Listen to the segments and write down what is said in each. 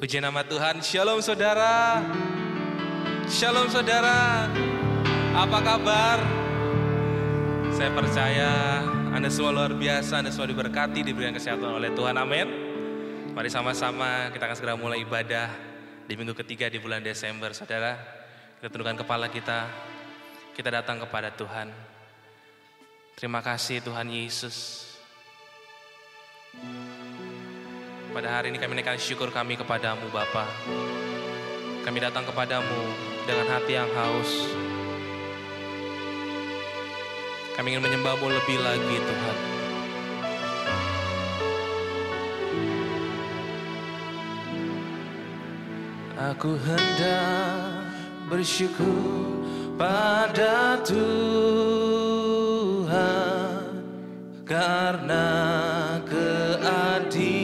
Puji nama Tuhan. Shalom saudara. Shalom saudara. Apa kabar? Saya percaya Anda semua luar biasa, Anda semua diberkati, diberikan kesehatan oleh Tuhan. Amin. Mari sama-sama kita akan segera mulai ibadah di minggu ketiga di bulan Desember. Saudara, kita tundukkan kepala kita datang kepada Tuhan. Terima kasih Tuhan Yesus. Pada hari ini kami naikkan syukur kami kepadamu Bapa. Kami datang kepadamu dengan hati yang haus. Kami ingin menyembahmu lebih lagi Tuhan. Aku hendak bersyukur pada Tuhan karena keadilannya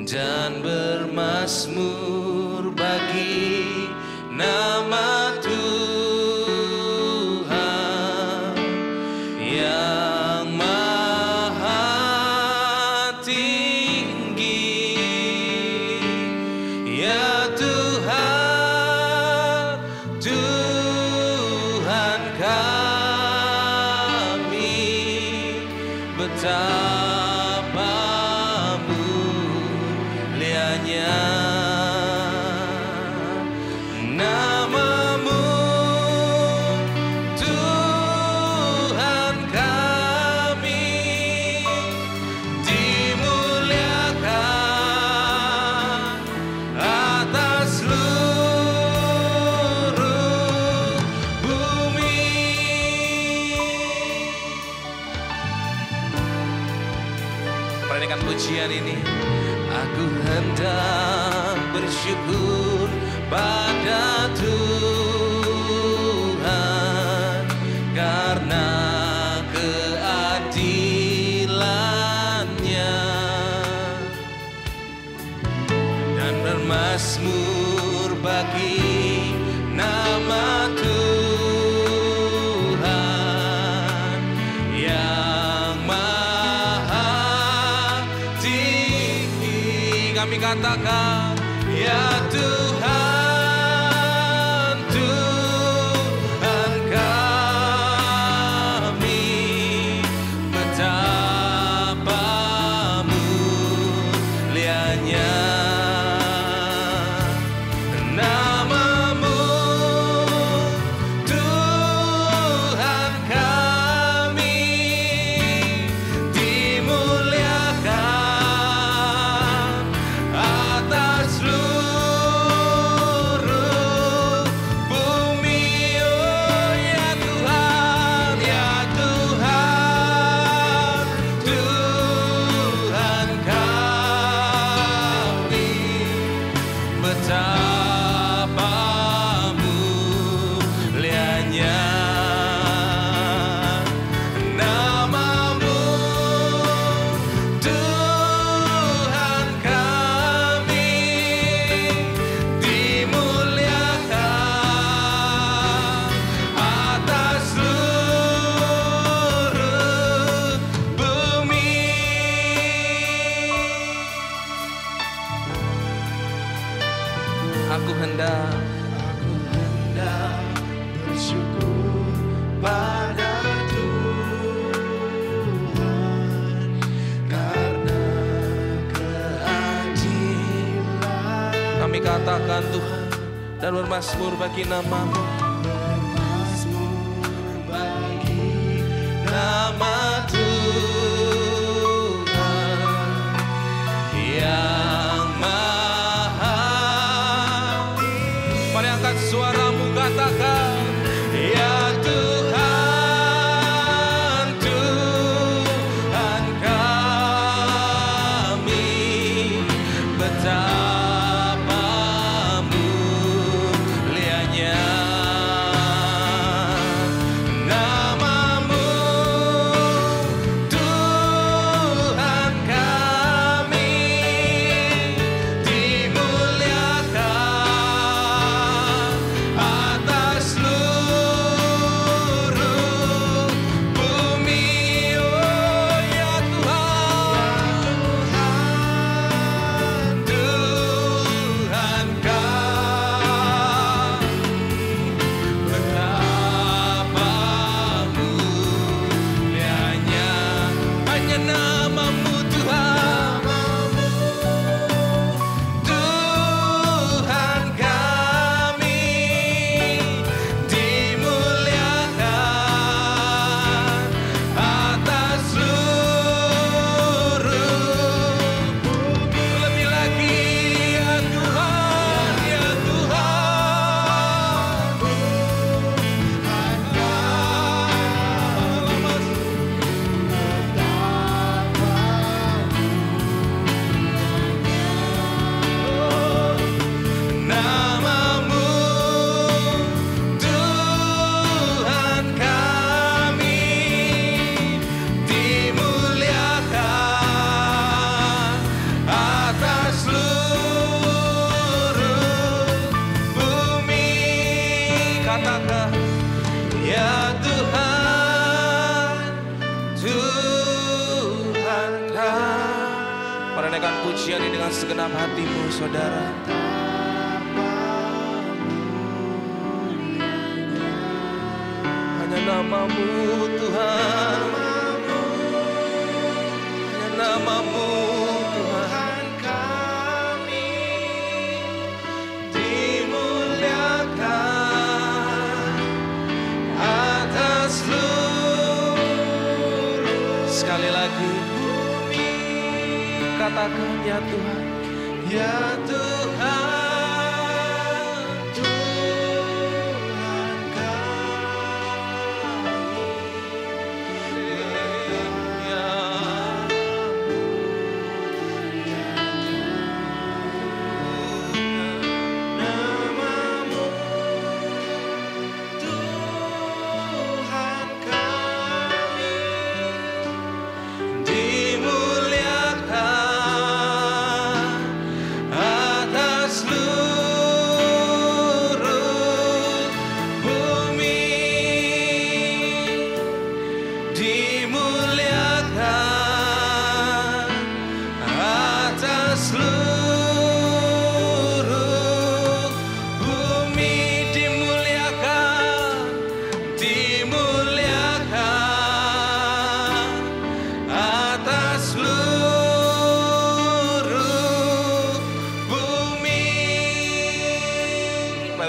dan bermazmur bagi nama Tuhan yang maha tinggi. Ya Tuhan, Tuhan kami, betapa mulianya namamu, Tuhan kami, dimuliakan atas seluruh bumi. Perhatikan pujian ini. Aku hendak bersyukur pada Tuhan karena keadilannya dan bermazmur bagi nama Tuhan yang maha tinggi. Kami katakan, ya Tuhan, Tuhan kami, betapa mulianya namamu, Tuhan kami, dimuliakan atas seluruh bumi. Oh ya Tuhan, ya Tuhan, Tuhan kami, betapa mulianya namamu, Tuhan kami, dimuliakan atas seluruh bumi. Aku hendak bersyukur pada Tuhan karena keadilan. Kami katakan Tuhan, dan bermazmur bagi namamu, bermazmur bagi nama Tuhan yang maha. Mari angkat suaramu, katakan, ya Tuhan, Tuhan kami, betapa mulianya hanya namamu Tuhan. Tuhan kami dimuliakan atas seluruh bumi. Lebih lagi ya Tuhan, ya Tuhan. Namamu Tuhan kami dimuliakan atas seluruh bumi. Katakan ya Tuhan, Tuhan kami. Mari naikkan pujian ini dengan segenap hatimu saudara. Hanya namamu Tuhan, hanya namamu Tuhan kami dimuliakan atas seluruh. Sekali lagi katakan ya Tuhan, ya Tuhan.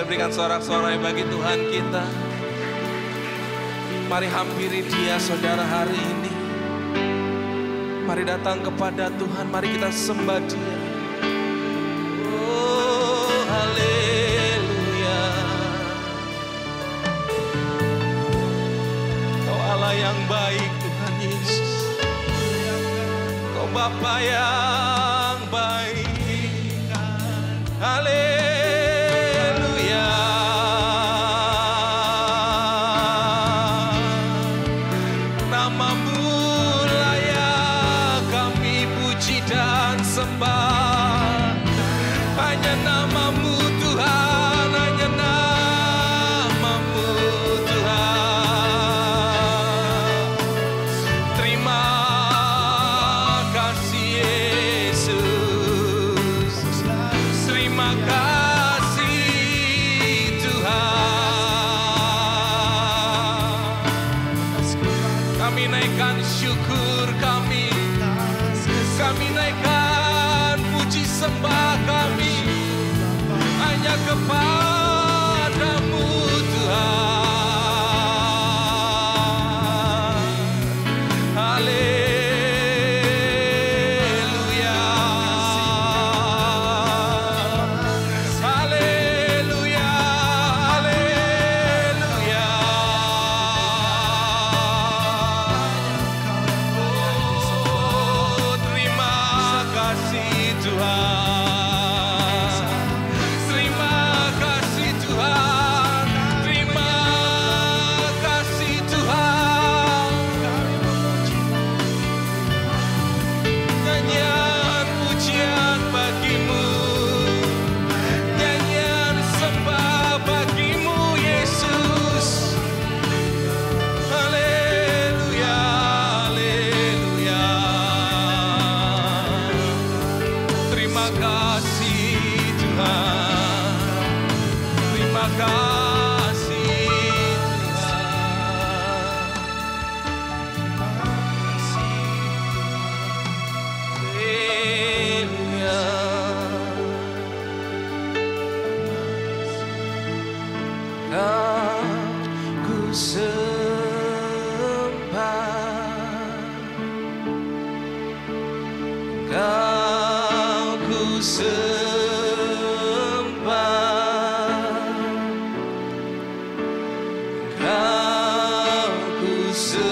Berikan sorak-sorai bagi Tuhan kita. Mari hampiri Dia saudara hari ini. Mari datang kepada Tuhan, mari kita sembah Dia. Oh haleluya. Kau Allah yang baik Tuhan Yesus. Kau Bapa yang baik. Haleluya. Hanya namamu Tuhan, hanya namamu Tuhan. Terima kasih Yesus, terima kasih Tuhan. Kami naikkan syukur kami naikkan puji sembah kami hanya kepadamu Tuhan. Haleluya, haleluya, haleluya. Oh, terima kasih Tuhan. Terima kasih Tuhan. Terima kasih Tuhan. Nyanyian pujian bagimu, nyanyian sembah bagimu Yesus. Haleluya, haleluya. Terima kasih Tuhan. Terima kasih Tuhan. Terima kasih Tuhan. Kau ku sembah, Kau ku sembah,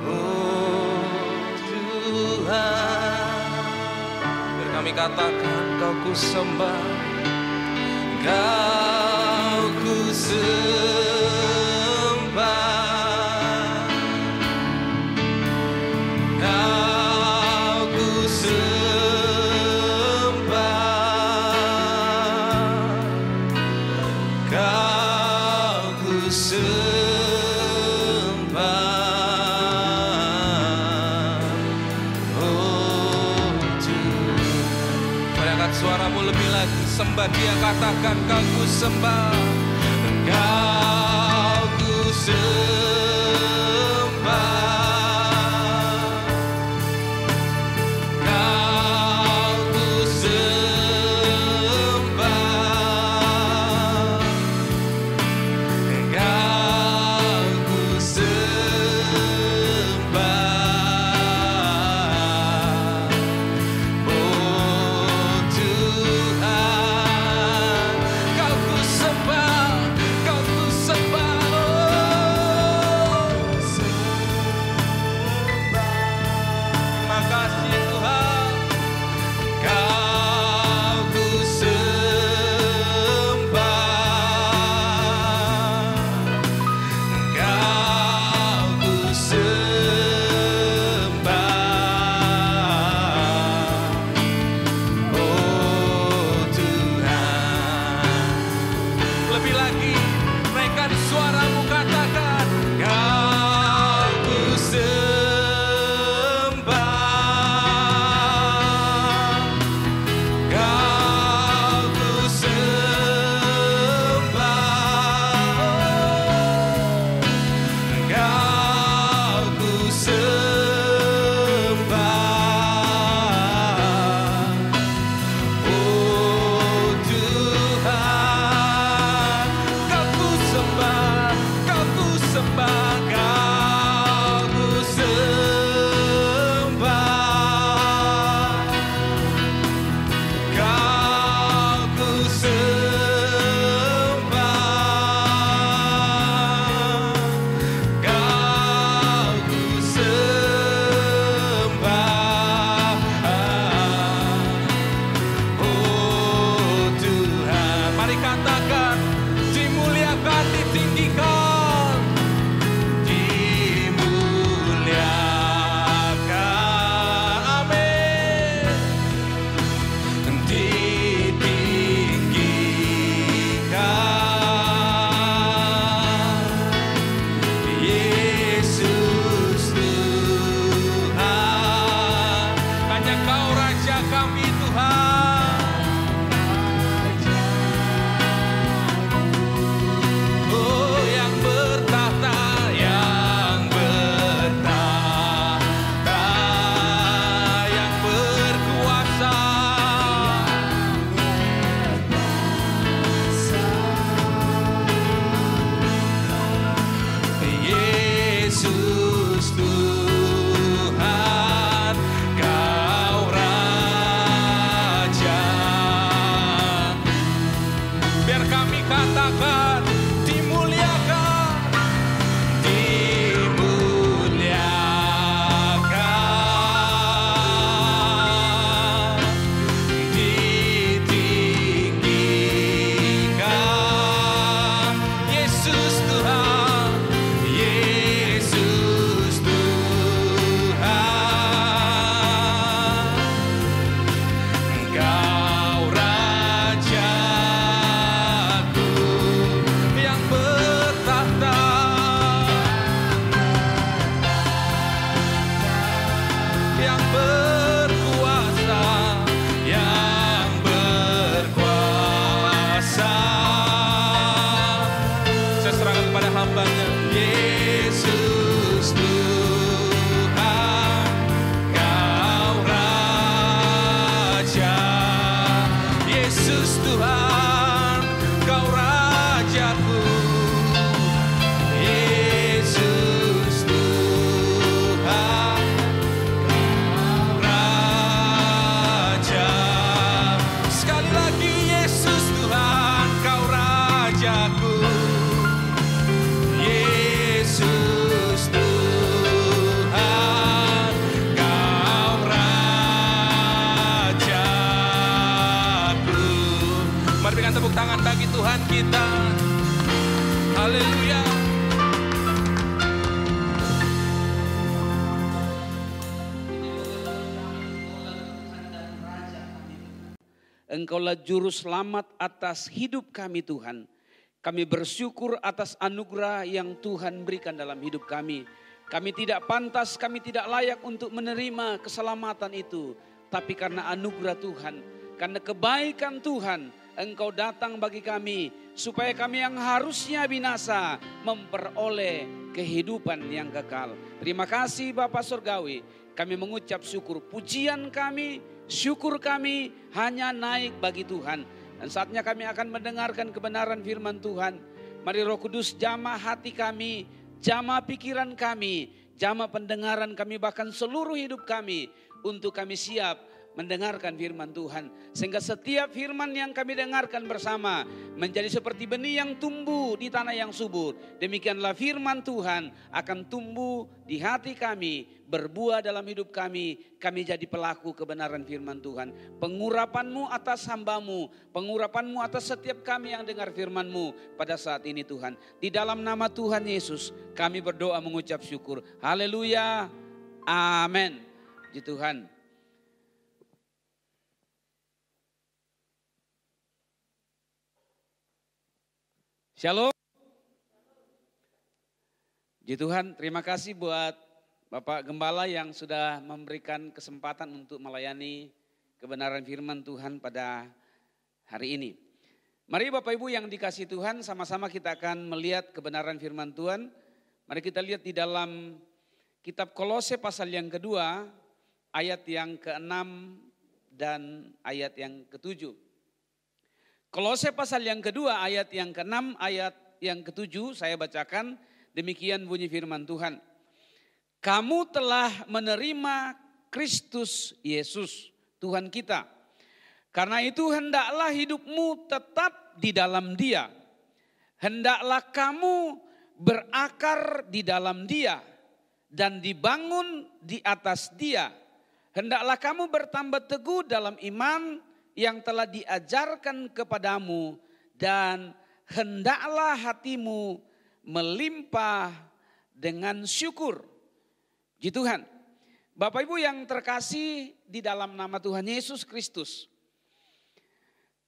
oh Tuhan. Biar kami katakan, Kau ku sembah, Kau ku sembah, Kau ku sembah, Kau ku sembah, oh Tuhan. Mari angkat suaramu lebih lagi, sembah Dia, katakan, Kau ku sembah, Kau ku sembah, Kau ku sembah, Kau ku sembah, oh Tuhan. Kau ku sembah, Kau ku sembah, oh terima kasih Tuhan. Kau ku sembah, Kau ku sembah, oh Tuhan. Lebih lagi, naikkan suaramu, katakan, Kau ku sembah, Kau ku sembah, Kau ku sembah, oh Tuhan. Kau ku sembah, Kau ku sembah, Kau ku sembah, Kau ku sembah, Kau ku sembah, oh Tuhan. Mari katakan, dimuliakan, ditinggikan, dimuliakan, amin, ditinggikan, Yesus Tuhan. Hanya Kau Raja kami Tuhan, oh yang bertahta, yang bertahta, yang berkuasa, Yesus Tuhan, Kau Raja. Biar kami katakan, dimuliakan, dimuliakan, ditinggikan, Yesus Tuhan, Yesus Tuhan, Kau Rajaku yang bertahta, yang berkuasa, yang berkuasa. Saya serahkan kepada hamba-Nya, Yesus Tuhan, Kau Raja, Yesus Tuhan, Kau Rajaku, Yesus Engkaulah juru selamat atas hidup kami Tuhan. Kami bersyukur atas anugerah yang Tuhan berikan dalam hidup kami. Kami tidak pantas, kami tidak layak untuk menerima keselamatan itu. Tapi karena anugerah Tuhan, karena kebaikan Tuhan, Engkau datang bagi kami. Supaya kami yang harusnya binasa memperoleh kehidupan yang kekal. Terima kasih Bapa Surgawi. Kami mengucap syukur, pujian kami, syukur kami hanya naik bagi Tuhan. Dan saatnya kami akan mendengarkan kebenaran firman Tuhan. Mari Roh Kudus jamah hati kami, jamah pikiran kami, jamah pendengaran kami, bahkan seluruh hidup kami. Untuk kami siap mendengarkan firman Tuhan. Sehingga setiap firman yang kami dengarkan bersama menjadi seperti benih yang tumbuh di tanah yang subur. Demikianlah firman Tuhan akan tumbuh di hati kami, berbuah dalam hidup kami. Kami jadi pelaku kebenaran firman Tuhan. Pengurapan-Mu atas hamba-Mu, pengurapan-Mu atas setiap kami yang dengar firman-Mu pada saat ini Tuhan. Di dalam nama Tuhan Yesus kami berdoa mengucap syukur. Haleluya. Amin. Puji Tuhan. Shalom. Puji Tuhan, terima kasih buat Bapak Gembala yang sudah memberikan kesempatan untuk melayani kebenaran firman Tuhan pada hari ini. Mari Bapak Ibu yang dikasihi Tuhan, sama-sama kita akan melihat kebenaran firman Tuhan. Mari kita lihat di dalam kitab Kolose pasal yang kedua, ayat yang ke-6 dan ayat yang ke-7. Kolose pasal yang kedua ayat yang ke-6, ayat yang ke-7 saya bacakan, demikian bunyi firman Tuhan. Kamu telah menerima Kristus Yesus Tuhan kita. Karena itu hendaklah hidupmu tetap di dalam Dia. Hendaklah kamu berakar di dalam Dia dan dibangun di atas Dia. Hendaklah kamu bertambah teguh dalam iman yang telah diajarkan kepadamu, dan hendaklah hatimu melimpah dengan syukur. Puji Tuhan. Bapak Ibu yang terkasih di dalam nama Tuhan Yesus Kristus.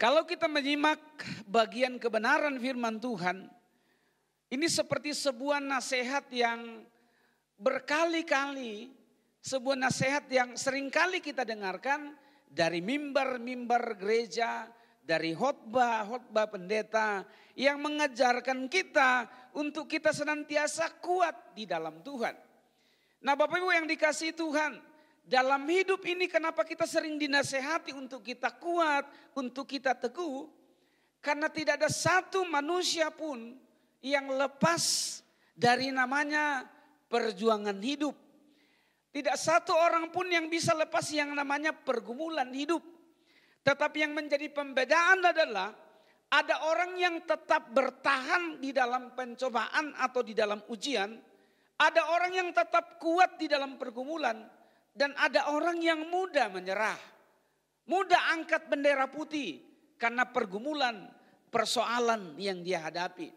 Kalau kita menyimak bagian kebenaran firman Tuhan, ini seperti sebuah nasihat yang berkali-kali, sebuah nasihat yang seringkali kita dengarkan dari mimbar-mimbar gereja, dari khotbah pendeta yang mengajarkan kita untuk kita senantiasa kuat di dalam Tuhan. Nah Bapak Ibu yang dikasihi Tuhan, dalam hidup ini kenapa kita sering dinasehati untuk kita kuat, untuk kita teguh? Karena tidak ada satu manusia pun yang lepas dari namanya perjuangan hidup. Tidak satu orang pun yang bisa lepas yang namanya pergumulan hidup. Tetapi yang menjadi pembedaan adalah ada orang yang tetap bertahan di dalam pencobaan atau di dalam ujian. Ada orang yang tetap kuat di dalam pergumulan. Dan ada orang yang mudah menyerah. Mudah angkat bendera putih karena pergumulan, persoalan yang dia hadapi.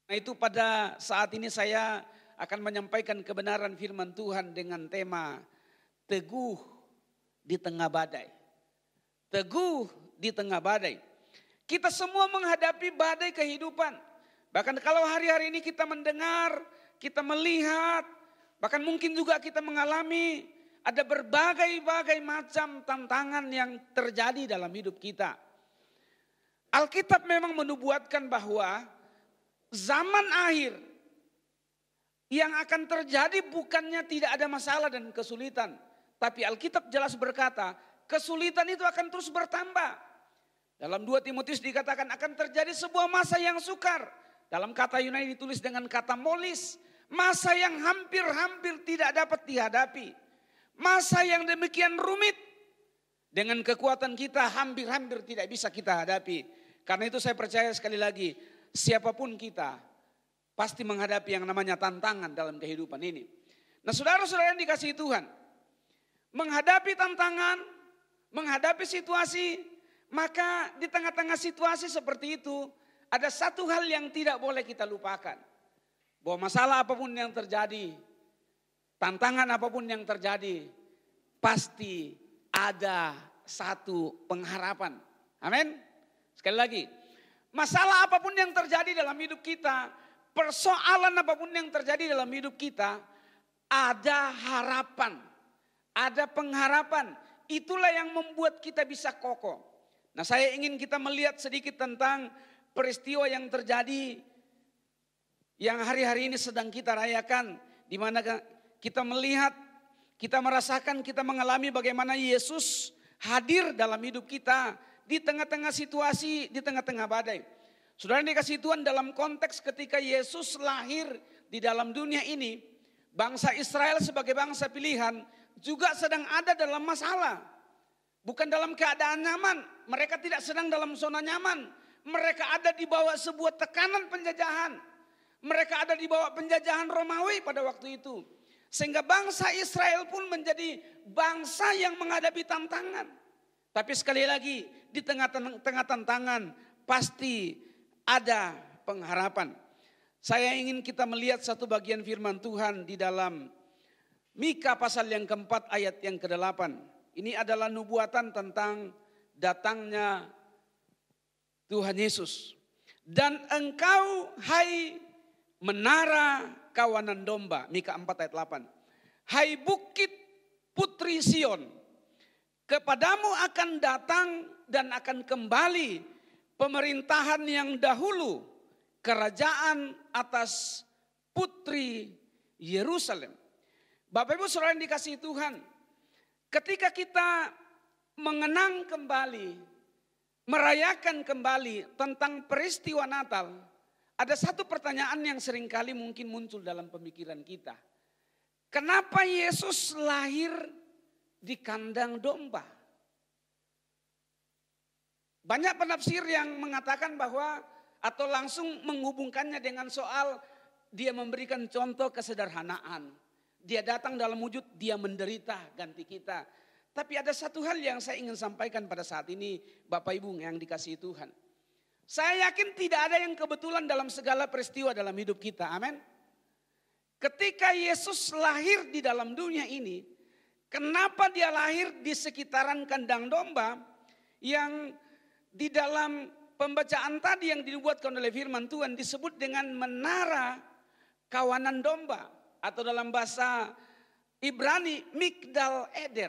Nah itu pada saat ini saya akan menyampaikan kebenaran firman Tuhan dengan tema teguh di tengah badai. Teguh di tengah badai. Kita semua menghadapi badai kehidupan. Bahkan kalau hari-hari ini kita mendengar, kita melihat, bahkan mungkin juga kita mengalami ada berbagai macam tantangan yang terjadi dalam hidup kita. Alkitab memang menubuatkan bahwa zaman akhir yang akan terjadi bukannya tidak ada masalah dan kesulitan. Tapi Alkitab jelas berkata, kesulitan itu akan terus bertambah. Dalam 2 Timotius dikatakan akan terjadi sebuah masa yang sukar. Dalam kata Yunani ditulis dengan kata molis. Masa yang hampir-hampir tidak dapat dihadapi. Masa yang demikian rumit. Dengan kekuatan kita hampir-hampir tidak bisa kita hadapi. Karena itu saya percaya sekali lagi, siapapun kita pasti menghadapi yang namanya tantangan dalam kehidupan ini. Nah saudara-saudara yang dikasihi Tuhan, menghadapi tantangan, menghadapi situasi, maka di tengah-tengah situasi seperti itu, ada satu hal yang tidak boleh kita lupakan. Bahwa masalah apapun yang terjadi, tantangan apapun yang terjadi, pasti ada satu pengharapan. Amin. Sekali lagi, masalah apapun yang terjadi dalam hidup kita, persoalan apapun yang terjadi dalam hidup kita, ada harapan, ada pengharapan. Itulah yang membuat kita bisa kokoh. Nah, saya ingin kita melihat sedikit tentang peristiwa yang terjadi yang hari-hari ini sedang kita rayakan, di mana kita melihat, kita merasakan, kita mengalami bagaimana Yesus hadir dalam hidup kita di tengah-tengah situasi, di tengah-tengah badai. Saudara dikasih Tuhan, dalam konteks ketika Yesus lahir di dalam dunia ini, bangsa Israel sebagai bangsa pilihan juga sedang ada dalam masalah. Bukan dalam keadaan nyaman, mereka tidak sedang dalam zona nyaman. Mereka ada di bawah sebuah tekanan penjajahan. Mereka ada di bawah penjajahan Romawi pada waktu itu. Sehingga bangsa Israel pun menjadi bangsa yang menghadapi tantangan. Tapi sekali lagi, di tengah-tengah tantangan pasti ada pengharapan. Saya ingin kita melihat satu bagian firman Tuhan di dalam Mika pasal yang keempat ayat yang ke-8. Ini adalah nubuatan tentang datangnya Tuhan Yesus. Dan engkau, hai menara kawanan domba, Mika 4 ayat 8. Hai bukit putri Sion, kepadamu akan datang dan akan kembali pemerintahan yang dahulu, kerajaan atas putri Yerusalem. Bapak Ibu Saudara yang dikasihi Tuhan, ketika kita mengenang kembali, merayakan kembali tentang peristiwa Natal, ada satu pertanyaan yang seringkali mungkin muncul dalam pemikiran kita. Kenapa Yesus lahir di kandang domba? Banyak penafsir yang mengatakan bahwa atau langsung menghubungkannya dengan soal dia memberikan contoh kesederhanaan. Dia datang dalam wujud dia menderita ganti kita. Tapi ada satu hal yang saya ingin sampaikan pada saat ini, Bapak Ibu yang dikasihi Tuhan. Saya yakin tidak ada yang kebetulan dalam segala peristiwa dalam hidup kita. Amin. Ketika Yesus lahir di dalam dunia ini, kenapa dia lahir di sekitaran kandang domba yang di dalam pembacaan tadi yang dibuatkan oleh firman Tuhan disebut dengan menara kawanan domba. Atau dalam bahasa Ibrani Migdal Eder.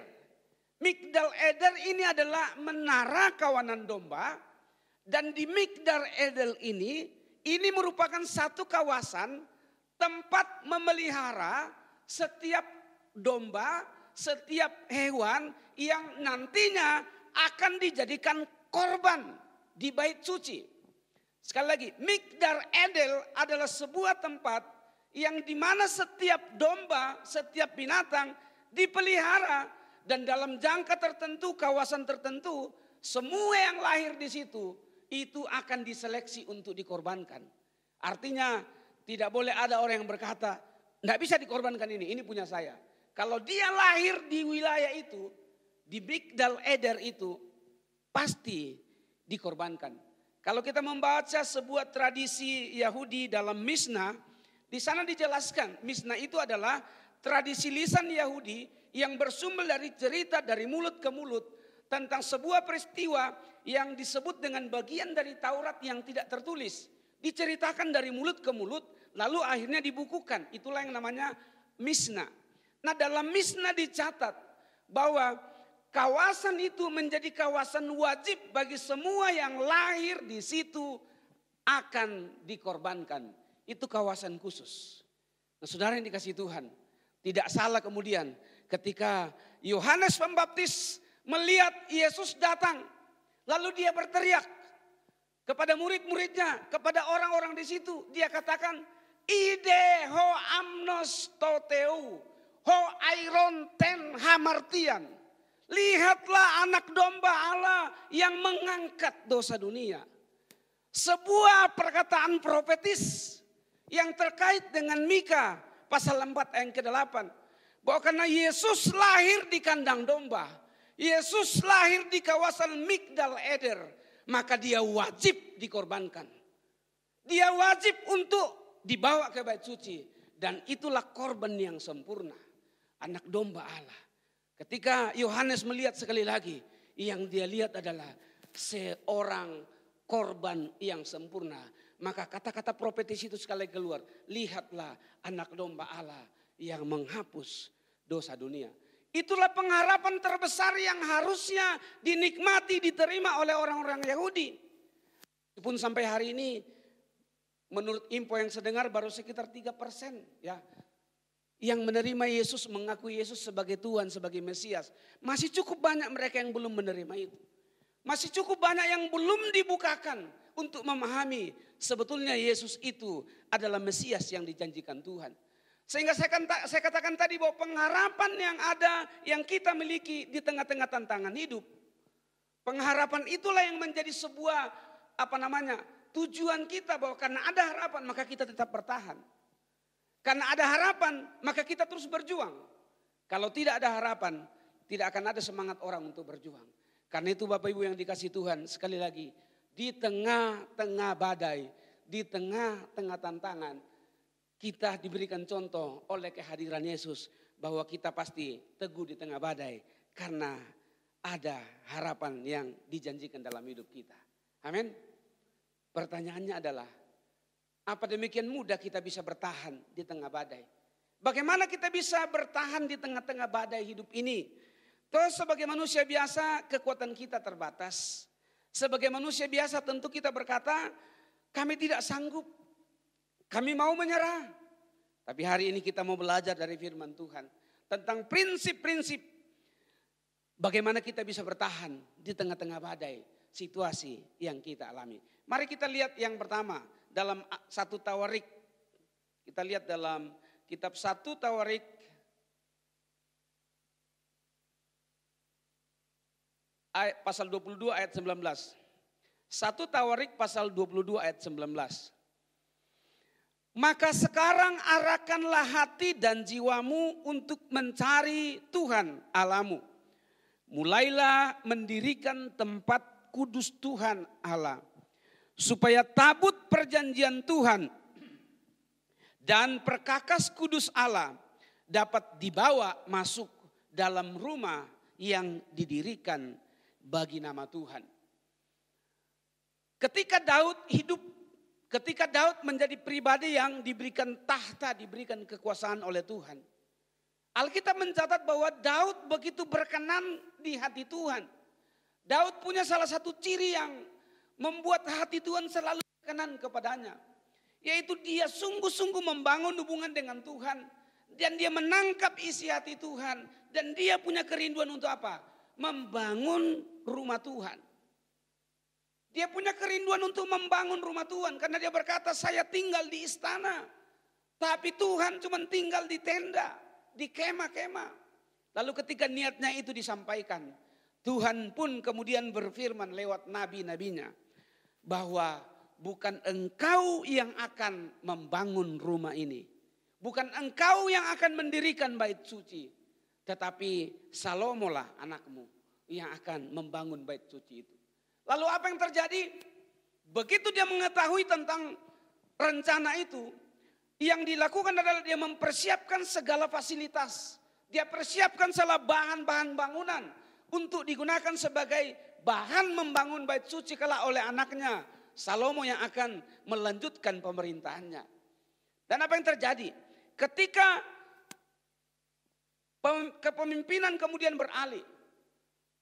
Migdal Eder ini adalah menara kawanan domba. Dan di Migdal Eder ini merupakan satu kawasan tempat memelihara setiap domba, setiap hewan yang nantinya akan dijadikan korban di bait suci. Sekali lagi, Migdal Eder adalah sebuah tempat yang dimana setiap domba, setiap binatang dipelihara dan dalam jangka tertentu, kawasan tertentu, semua yang lahir di situ itu akan diseleksi untuk dikorbankan. Artinya tidak boleh ada orang yang berkata, nggak bisa dikorbankan ini punya saya. Kalau dia lahir di wilayah itu, di Migdal Eder itu pasti dikorbankan. Kalau kita membaca sebuah tradisi Yahudi dalam Mishnah, di sana dijelaskan, Mishnah itu adalah tradisi lisan Yahudi yang bersumber dari cerita dari mulut ke mulut tentang sebuah peristiwa yang disebut dengan bagian dari Taurat yang tidak tertulis. Diceritakan dari mulut ke mulut, lalu akhirnya dibukukan. Itulah yang namanya Mishnah. Nah, dalam Mishnah dicatat bahwa kawasan itu menjadi kawasan wajib bagi semua yang lahir di situ akan dikorbankan. Itu kawasan khusus. Nah, saudara yang dikasihi Tuhan, tidak salah kemudian ketika Yohanes Pembaptis melihat Yesus datang, lalu dia berteriak kepada murid-muridnya, kepada orang-orang di situ, dia katakan, "Ide ho amnos toteu, ho airon ten hamartian." Lihatlah anak domba Allah yang mengangkat dosa dunia. Sebuah perkataan profetis yang terkait dengan Mika pasal 4 ayat ke-8. Bahwa karena Yesus lahir di kandang domba, Yesus lahir di kawasan Migdal Eder, maka dia wajib dikorbankan. Dia wajib untuk dibawa ke bait suci. Dan itulah korban yang sempurna, anak domba Allah. Ketika Yohanes melihat sekali lagi, yang dia lihat adalah seorang korban yang sempurna. Maka kata-kata profetis itu sekali keluar. Lihatlah anak domba Allah yang menghapus dosa dunia. Itulah pengharapan terbesar yang harusnya dinikmati, diterima oleh orang-orang Yahudi. Meskipun sampai hari ini menurut info yang saya dengar baru sekitar 3% ya, yang menerima Yesus, mengakui Yesus sebagai Tuhan, sebagai Mesias. Masih cukup banyak mereka yang belum menerima itu. Masih cukup banyak yang belum dibukakan untuk memahami sebetulnya Yesus itu adalah Mesias yang dijanjikan Tuhan. Sehingga saya katakan tadi bahwa pengharapan yang ada, yang kita miliki di tengah-tengah tantangan hidup. Pengharapan itulah yang menjadi sebuah tujuan kita, bahwa karena ada harapan maka kita tetap bertahan. Karena ada harapan maka kita terus berjuang. Kalau tidak ada harapan, tidak akan ada semangat orang untuk berjuang. Karena itu Bapak Ibu yang dikasihi Tuhan, sekali lagi, di tengah-tengah badai, di tengah-tengah tantangan, kita diberikan contoh oleh kehadiran Yesus bahwa kita pasti teguh di tengah badai karena ada harapan yang dijanjikan dalam hidup kita. Amin. Pertanyaannya adalah, apa demikian mudah kita bisa bertahan di tengah badai? Bagaimana kita bisa bertahan di tengah-tengah badai hidup ini? Terus sebagai manusia biasa kekuatan kita terbatas. Sebagai manusia biasa tentu kita berkata, kami tidak sanggup. Kami mau menyerah. Tapi hari ini kita mau belajar dari firman Tuhan tentang prinsip-prinsip bagaimana kita bisa bertahan di tengah-tengah badai situasi yang kita alami. Mari kita lihat yang pertama dalam 1 Tawarik. Kita lihat dalam kitab 1 Tawarik pasal 22 ayat 19. 1 Tawarik pasal 22 ayat 19. Maka sekarang arahkanlah hati dan jiwamu untuk mencari Tuhan Allahmu. Mulailah mendirikan tempat kudus Tuhan Allah, supaya tabut perjanjian Tuhan dan perkakas kudus Allah dapat dibawa masuk dalam rumah yang didirikan bagi nama Tuhan. Ketika Daud menjadi pribadi yang diberikan tahta, diberikan kekuasaan oleh Tuhan, Alkitab mencatat bahwa Daud begitu berkenan di hati Tuhan. Daud punya salah satu ciri yang membuat hati Tuhan selalu berkenan kepadanya, yaitu dia sungguh-sungguh membangun hubungan dengan Tuhan, dan dia menangkap isi hati Tuhan, dan dia punya kerinduan untuk apa? Membangun rumah Tuhan. Dia punya kerinduan untuk membangun rumah Tuhan, karena dia berkata, saya tinggal di istana, tapi Tuhan cuma tinggal di tenda, di kemah-kemah. Lalu ketika niatnya itu disampaikan, Tuhan pun kemudian berfirman lewat nabi-nabinya, bahwa bukan engkau yang akan membangun rumah ini, bukan engkau yang akan mendirikan bait suci, tetapi Salomo lah anakmu yang akan membangun bait suci itu. Lalu apa yang terjadi? Begitu dia mengetahui tentang rencana itu, yang dilakukan adalah dia mempersiapkan segala fasilitas. Dia persiapkan segala bahan-bahan bangunan untuk digunakan sebagai bahan membangun bait suci kelak oleh anaknya Salomo yang akan melanjutkan pemerintahannya. Dan apa yang terjadi? Ketika kepemimpinan kemudian beralih,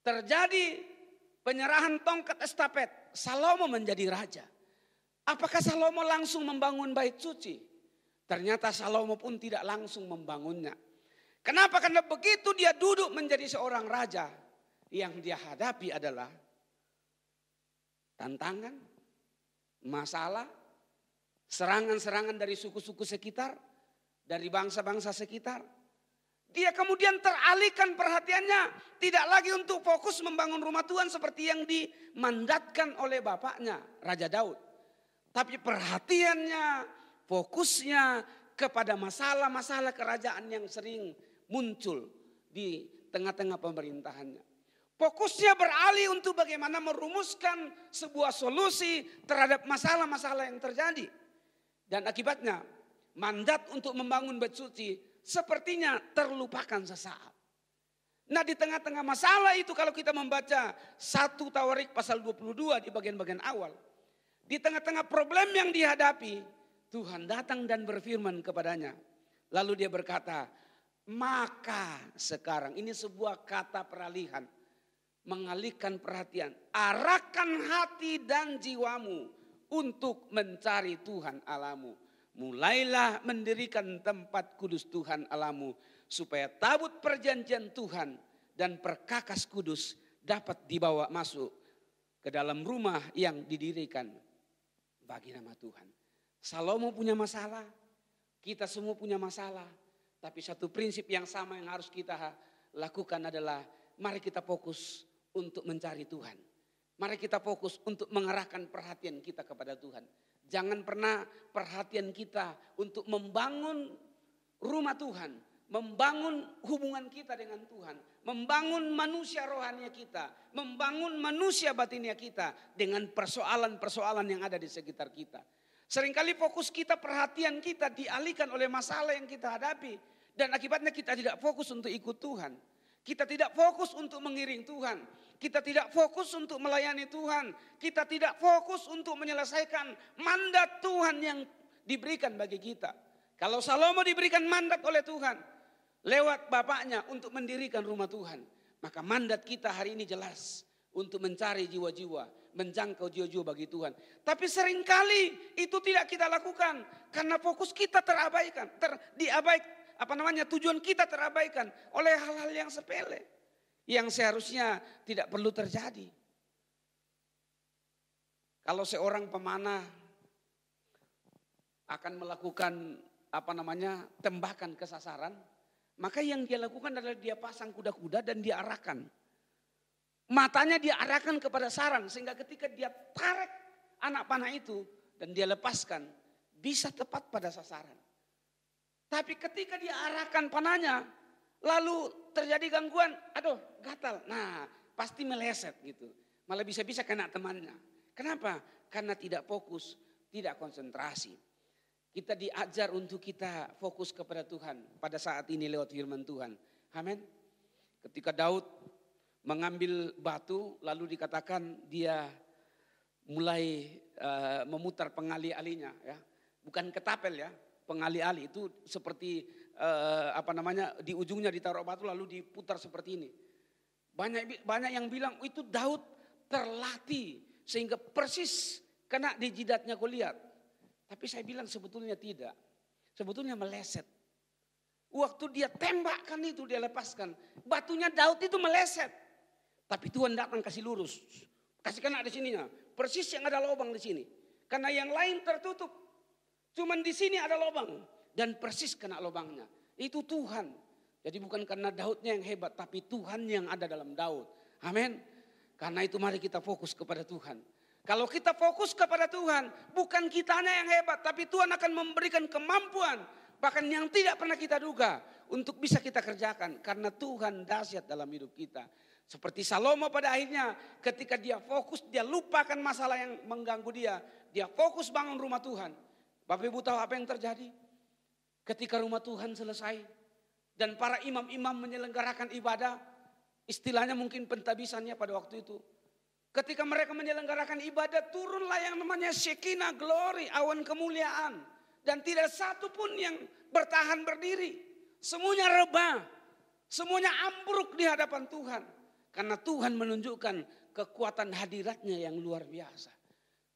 terjadi penyerahan tongkat estafet, Salomo menjadi raja. Apakah Salomo langsung membangun bait suci? Ternyata Salomo pun tidak langsung membangunnya. Kenapa? Karena begitu dia duduk menjadi seorang raja, yang dia hadapi adalah tantangan, masalah, serangan-serangan dari suku-suku sekitar, dari bangsa-bangsa sekitar. Dia kemudian teralihkan perhatiannya, tidak lagi untuk fokus membangun rumah Tuhan seperti yang dimandatkan oleh bapaknya, Raja Daud. Tapi perhatiannya, fokusnya kepada masalah-masalah kerajaan yang sering muncul di tengah-tengah pemerintahannya. Fokusnya beralih untuk bagaimana merumuskan sebuah solusi terhadap masalah-masalah yang terjadi. Dan akibatnya mandat untuk membangun bait suci sepertinya terlupakan sesaat. Nah di tengah-tengah masalah itu kalau kita membaca 1 Tawarik pasal 22 di bagian-bagian awal. Di tengah-tengah problem yang dihadapi, Tuhan datang dan berfirman kepadanya. Lalu dia berkata, maka sekarang, ini sebuah kata peralihan. Mengalihkan perhatian, arahkan hati dan jiwamu untuk mencari Tuhan Allahmu. Mulailah mendirikan tempat kudus Tuhan Allahmu, supaya tabut perjanjian Tuhan dan perkakas kudus dapat dibawa masuk ke dalam rumah yang didirikan bagi nama Tuhan. Salomo punya masalah, kita semua punya masalah. Tapi satu prinsip yang sama yang harus kita lakukan adalah mari kita fokus untuk mencari Tuhan. Mari kita fokus untuk mengarahkan perhatian kita kepada Tuhan. Jangan pernah perhatian kita untuk membangun rumah Tuhan, membangun hubungan kita dengan Tuhan, membangun manusia rohania kita, membangun manusia batinia kita dengan persoalan-persoalan yang ada di sekitar kita. Seringkali fokus kita, perhatian kita dialihkan oleh masalah yang kita hadapi. Dan akibatnya kita tidak fokus untuk ikut Tuhan. Kita tidak fokus untuk mengiring Tuhan. Kita tidak fokus untuk melayani Tuhan. Kita tidak fokus untuk menyelesaikan mandat Tuhan yang diberikan bagi kita. Kalau Salomo diberikan mandat oleh Tuhan lewat bapaknya untuk mendirikan rumah Tuhan, maka mandat kita hari ini jelas untuk mencari jiwa-jiwa, menjangkau jiwa-jiwa bagi Tuhan. Tapi seringkali itu tidak kita lakukan karena fokus kita terabaikan, tujuan kita terabaikan oleh hal-hal yang sepele yang seharusnya tidak perlu terjadi. Kalau seorang pemanah akan melakukan tembakan ke sasaran, maka yang dia lakukan adalah dia pasang kuda-kuda dan dia arahkan. Matanya dia arahkan kepada saran sehingga ketika dia tarik anak panah itu dan dia lepaskan bisa tepat pada sasaran. Tapi ketika dia arahkan panahnya lalu terjadi gangguan, gatal. Nah, pasti meleset gitu. Malah bisa-bisa kena temannya. Kenapa? Karena tidak fokus, tidak konsentrasi. Kita diajar untuk kita fokus kepada Tuhan pada saat ini lewat firman Tuhan. Amin. Ketika Daud mengambil batu lalu dikatakan dia mulai memutar pengali-alinya ya. Bukan ketapel ya, pengali-ali itu seperti di ujungnya ditaruh batu lalu diputar seperti ini. Banyak yang bilang itu Daud terlatih sehingga persis kena di jidatnya Goliat. Tapi saya bilang sebetulnya tidak. Sebetulnya meleset. Waktu dia tembakkan itu dia lepaskan. Batunya Daud itu meleset. Tapi Tuhan datang kasih lurus. Kasih kena di sininya. Persis yang ada lubang di sini. Karena yang lain tertutup. Cuman di sini ada lubang. Dan persis kena lubangnya. Itu Tuhan. Jadi bukan karena Daudnya yang hebat. Tapi Tuhan yang ada dalam Daud. Amin. Karena itu mari kita fokus kepada Tuhan. Kalau kita fokus kepada Tuhan. Bukan kitanya yang hebat. Tapi Tuhan akan memberikan kemampuan. Bahkan yang tidak pernah kita duga. Untuk bisa kita kerjakan. Karena Tuhan dahsyat dalam hidup kita. Seperti Salomo pada akhirnya ketika dia fokus, dia lupakan masalah yang mengganggu dia. Dia fokus bangun rumah Tuhan. Bapak Ibu tahu apa yang terjadi? Ketika rumah Tuhan selesai dan para imam-imam menyelenggarakan ibadah. Istilahnya mungkin pentabisannya pada waktu itu. Ketika mereka menyelenggarakan ibadah turunlah yang namanya Shekinah glory, awan kemuliaan. Dan tidak satu pun yang bertahan berdiri. Semuanya rebah, semuanya ambruk di hadapan Tuhan. Karena Tuhan menunjukkan kekuatan hadiratnya yang luar biasa.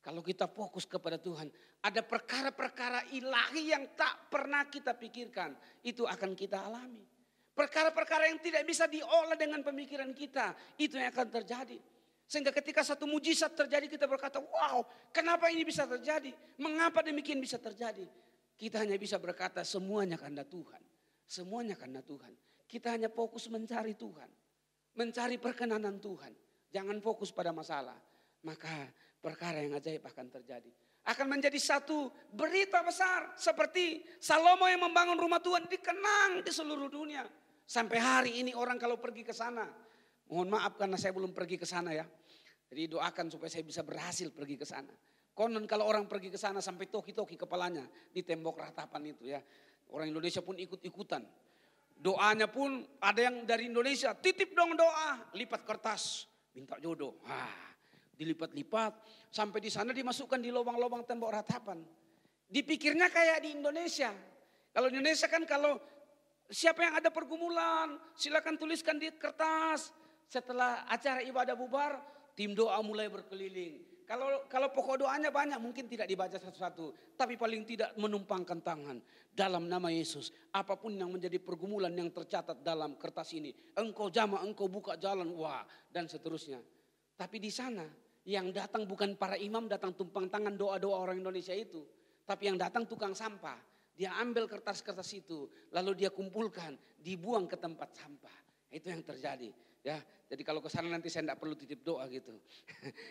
Kalau kita fokus kepada Tuhan. Ada perkara-perkara ilahi yang tak pernah kita pikirkan. Itu akan kita alami. Perkara-perkara yang tidak bisa diolah dengan pemikiran kita. Itu yang akan terjadi. Sehingga ketika satu mujizat terjadi kita berkata, wow, kenapa ini bisa terjadi? Mengapa demikian bisa terjadi? Kita hanya bisa berkata semuanya karena Tuhan. Semuanya karena Tuhan. Kita hanya fokus mencari Tuhan. Mencari perkenanan Tuhan. Jangan fokus pada masalah. Maka perkara yang ajaib akan terjadi. Akan menjadi satu berita besar. Seperti Salomo yang membangun rumah Tuhan dikenang di seluruh dunia. Sampai hari ini orang kalau pergi ke sana. Mohon maaf karena saya belum pergi ke sana ya. Jadi doakan supaya saya bisa berhasil pergi ke sana. Konon kalau orang pergi ke sana sampai toki-toki kepalanya di tembok ratapan itu ya. Orang Indonesia pun ikut-ikutan. Doanya pun ada yang dari Indonesia, titip dong doa, lipat kertas, minta jodoh. Dilipat-lipat sampai di sana dimasukkan di lubang-lubang tembok ratapan. Dipikirnya kayak di Indonesia. Kalau di Indonesia kan kalau siapa yang ada pergumulan, silakan tuliskan di kertas. Setelah acara ibadah bubar, tim doa mulai berkeliling. Kalau pokok doanya banyak mungkin tidak dibaca satu-satu. Tapi paling tidak menumpangkan tangan dalam nama Yesus. Apapun yang menjadi pergumulan yang tercatat dalam kertas ini. Engkau jamah, engkau buka jalan, wah dan seterusnya. Tapi di sana yang datang bukan para imam datang tumpang tangan doa-doa orang Indonesia itu. Tapi yang datang tukang sampah. Dia ambil kertas-kertas itu. Lalu dia kumpulkan, dibuang ke tempat sampah. Itu yang terjadi. Ya, jadi kalau ke sana nanti saya tidak perlu titip doa gitu.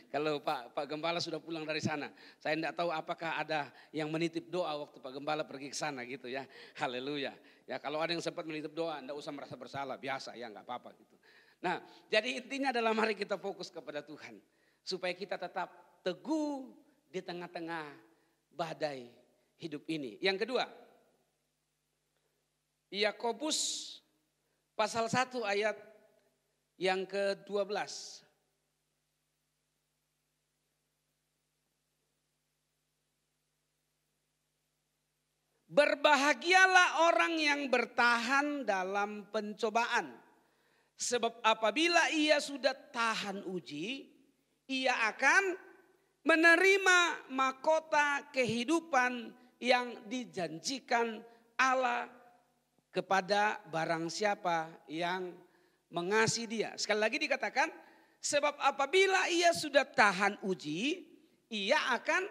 Kalau Pak Gembala sudah pulang dari sana, saya tidak tahu apakah ada yang menitip doa waktu Pak Gembala pergi ke sana gitu ya. Haleluya. Ya kalau ada yang sempat menitip doa, tidak usah merasa bersalah, biasa ya nggak apa-apa gitu. Nah, jadi intinya adalah mari kita fokus kepada Tuhan supaya kita tetap teguh di tengah-tengah badai hidup ini. Yang kedua, Yakobus pasal 1 ayat yang ke-12. Berbahagialah orang yang bertahan dalam pencobaan. Sebab apabila ia sudah tahan uji, ia akan menerima mahkota kehidupan yang dijanjikan Allah kepada barang siapa yang mengasihi dia. Sekali lagi dikatakan, sebab apabila ia sudah tahan uji, ia akan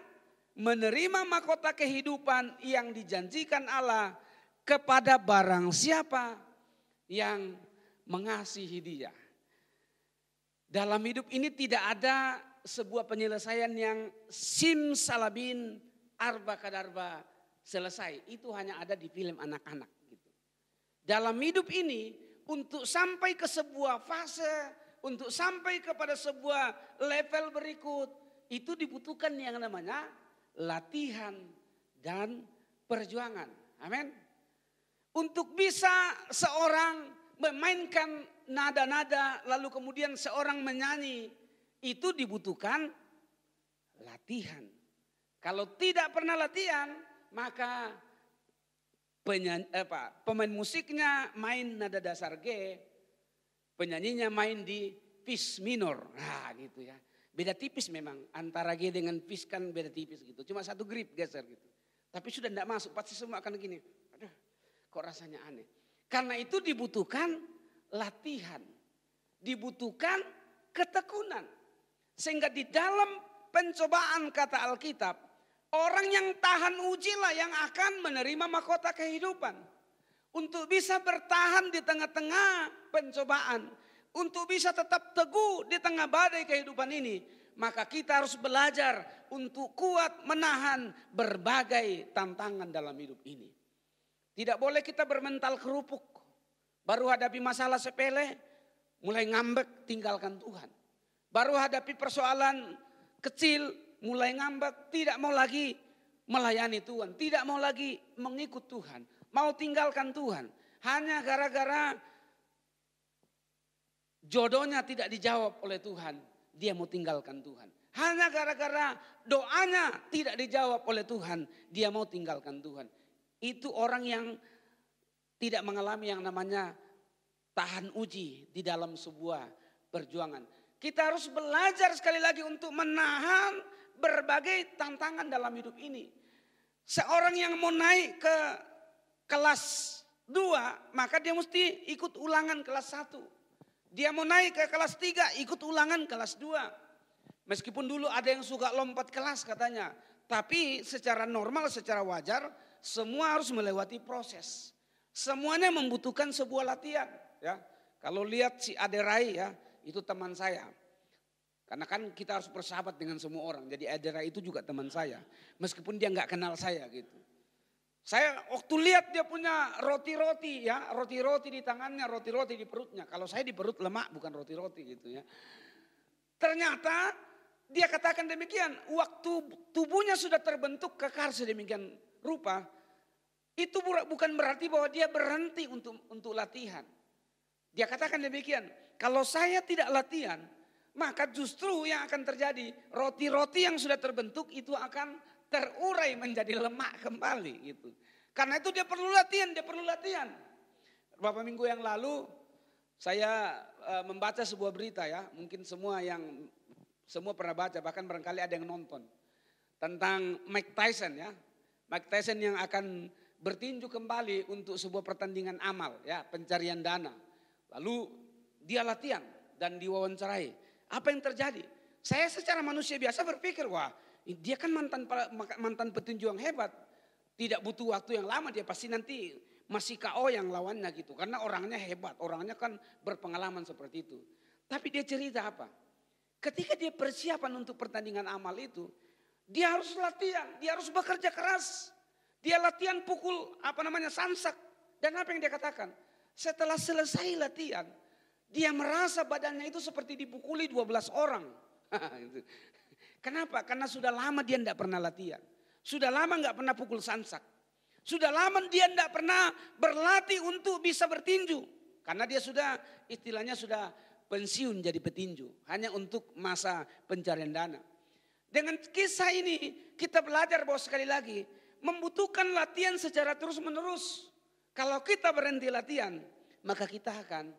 menerima mahkota kehidupan yang dijanjikan Allah kepada barang siapa yang mengasihi dia. Dalam hidup ini tidak ada sebuah penyelesaian yang simsalabim arba kadarba selesai. Itu hanya ada di film anak-anak gitu. Dalam hidup ini untuk sampai ke sebuah fase, untuk sampai kepada sebuah level berikut, itu dibutuhkan yang namanya latihan dan perjuangan. Amin. Untuk bisa seorang memainkan nada-nada, lalu kemudian seorang menyanyi, itu dibutuhkan latihan. Kalau tidak pernah latihan, maka pemain musiknya main nada dasar G, penyanyinya main di fis minor. Nah gitu ya. Beda tipis memang antara G dengan fis kan beda tipis gitu. Cuma satu grip geser gitu. Tapi sudah tidak masuk, pasti semua akan gini. Aduh, kok rasanya aneh. Karena itu dibutuhkan latihan. Dibutuhkan ketekunan. Sehingga di dalam pencobaan kata Alkitab, orang yang tahan ujilah yang akan menerima mahkota kehidupan. Untuk bisa bertahan di tengah-tengah pencobaan. Untuk bisa tetap teguh di tengah badai kehidupan ini. Maka kita harus belajar untuk kuat menahan berbagai tantangan dalam hidup ini. Tidak boleh kita bermental kerupuk. Baru hadapi masalah sepele, mulai ngambek tinggalkan Tuhan. Baru hadapi persoalan kecil, mulai ngambek, tidak mau lagi melayani Tuhan. Tidak mau lagi mengikut Tuhan. Mau tinggalkan Tuhan. Hanya gara-gara jodohnya tidak dijawab oleh Tuhan. Dia mau tinggalkan Tuhan. Hanya gara-gara doanya tidak dijawab oleh Tuhan. Dia mau tinggalkan Tuhan. Itu orang yang tidak mengalami yang namanya tahan uji di dalam sebuah perjuangan. Kita harus belajar sekali lagi untuk menahan berbagai tantangan dalam hidup ini. Seorang yang mau naik ke kelas 2, maka dia mesti ikut ulangan kelas 1. Dia mau naik ke kelas 3, ikut ulangan kelas 2. Meskipun dulu ada yang suka lompat kelas katanya. Tapi secara normal, secara wajar, semua harus melewati proses. Semuanya membutuhkan sebuah latihan. Ya, kalau lihat si Aderai ya, itu teman saya. Karena kan kita harus bersahabat dengan semua orang. Jadi Aderai itu juga teman saya. Meskipun dia nggak kenal saya gitu. Saya waktu lihat dia punya roti-roti ya, roti-roti di tangannya, roti-roti di perutnya. Kalau saya di perut lemak bukan roti-roti gitu ya. Ternyata dia katakan demikian, waktu tubuhnya sudah terbentuk kekar sedemikian rupa, Itu bukan berarti bahwa dia berhenti untuk latihan. Dia katakan demikian, kalau saya tidak latihan, maka justru yang akan terjadi, roti-roti yang sudah terbentuk itu akan terurai menjadi lemak kembali gitu. Karena itu dia perlu latihan. Beberapa minggu yang lalu saya membaca sebuah berita ya, mungkin semua pernah baca, bahkan barangkali ada yang nonton. Tentang Mike Tyson ya. Mike Tyson yang akan bertinju kembali untuk sebuah pertandingan amal ya, pencarian dana. Lalu dia latihan dan diwawancarai. Apa yang terjadi? Saya secara manusia biasa berpikir, wah dia kan mantan petinju yang hebat. Tidak butuh waktu yang lama, dia pasti nanti masih KO yang lawannya gitu. Karena orangnya hebat, orangnya kan berpengalaman seperti itu. Tapi dia cerita apa? Ketika dia persiapan untuk pertandingan amal itu, dia harus latihan, dia harus bekerja keras. Dia latihan pukul sansak. Dan apa yang dia katakan? Setelah selesai latihan, dia merasa badannya itu seperti dipukuli 12 orang. Kenapa? Karena sudah lama dia tidak pernah latihan. Sudah lama nggak pernah pukul sansak. Sudah lama dia tidak pernah berlatih untuk bisa bertinju. Karena dia istilahnya sudah pensiun jadi petinju. Hanya untuk masa pencarian dana. Dengan kisah ini kita belajar bahwa sekali lagi membutuhkan latihan secara terus menerus. Kalau kita berhenti latihan, maka kita akan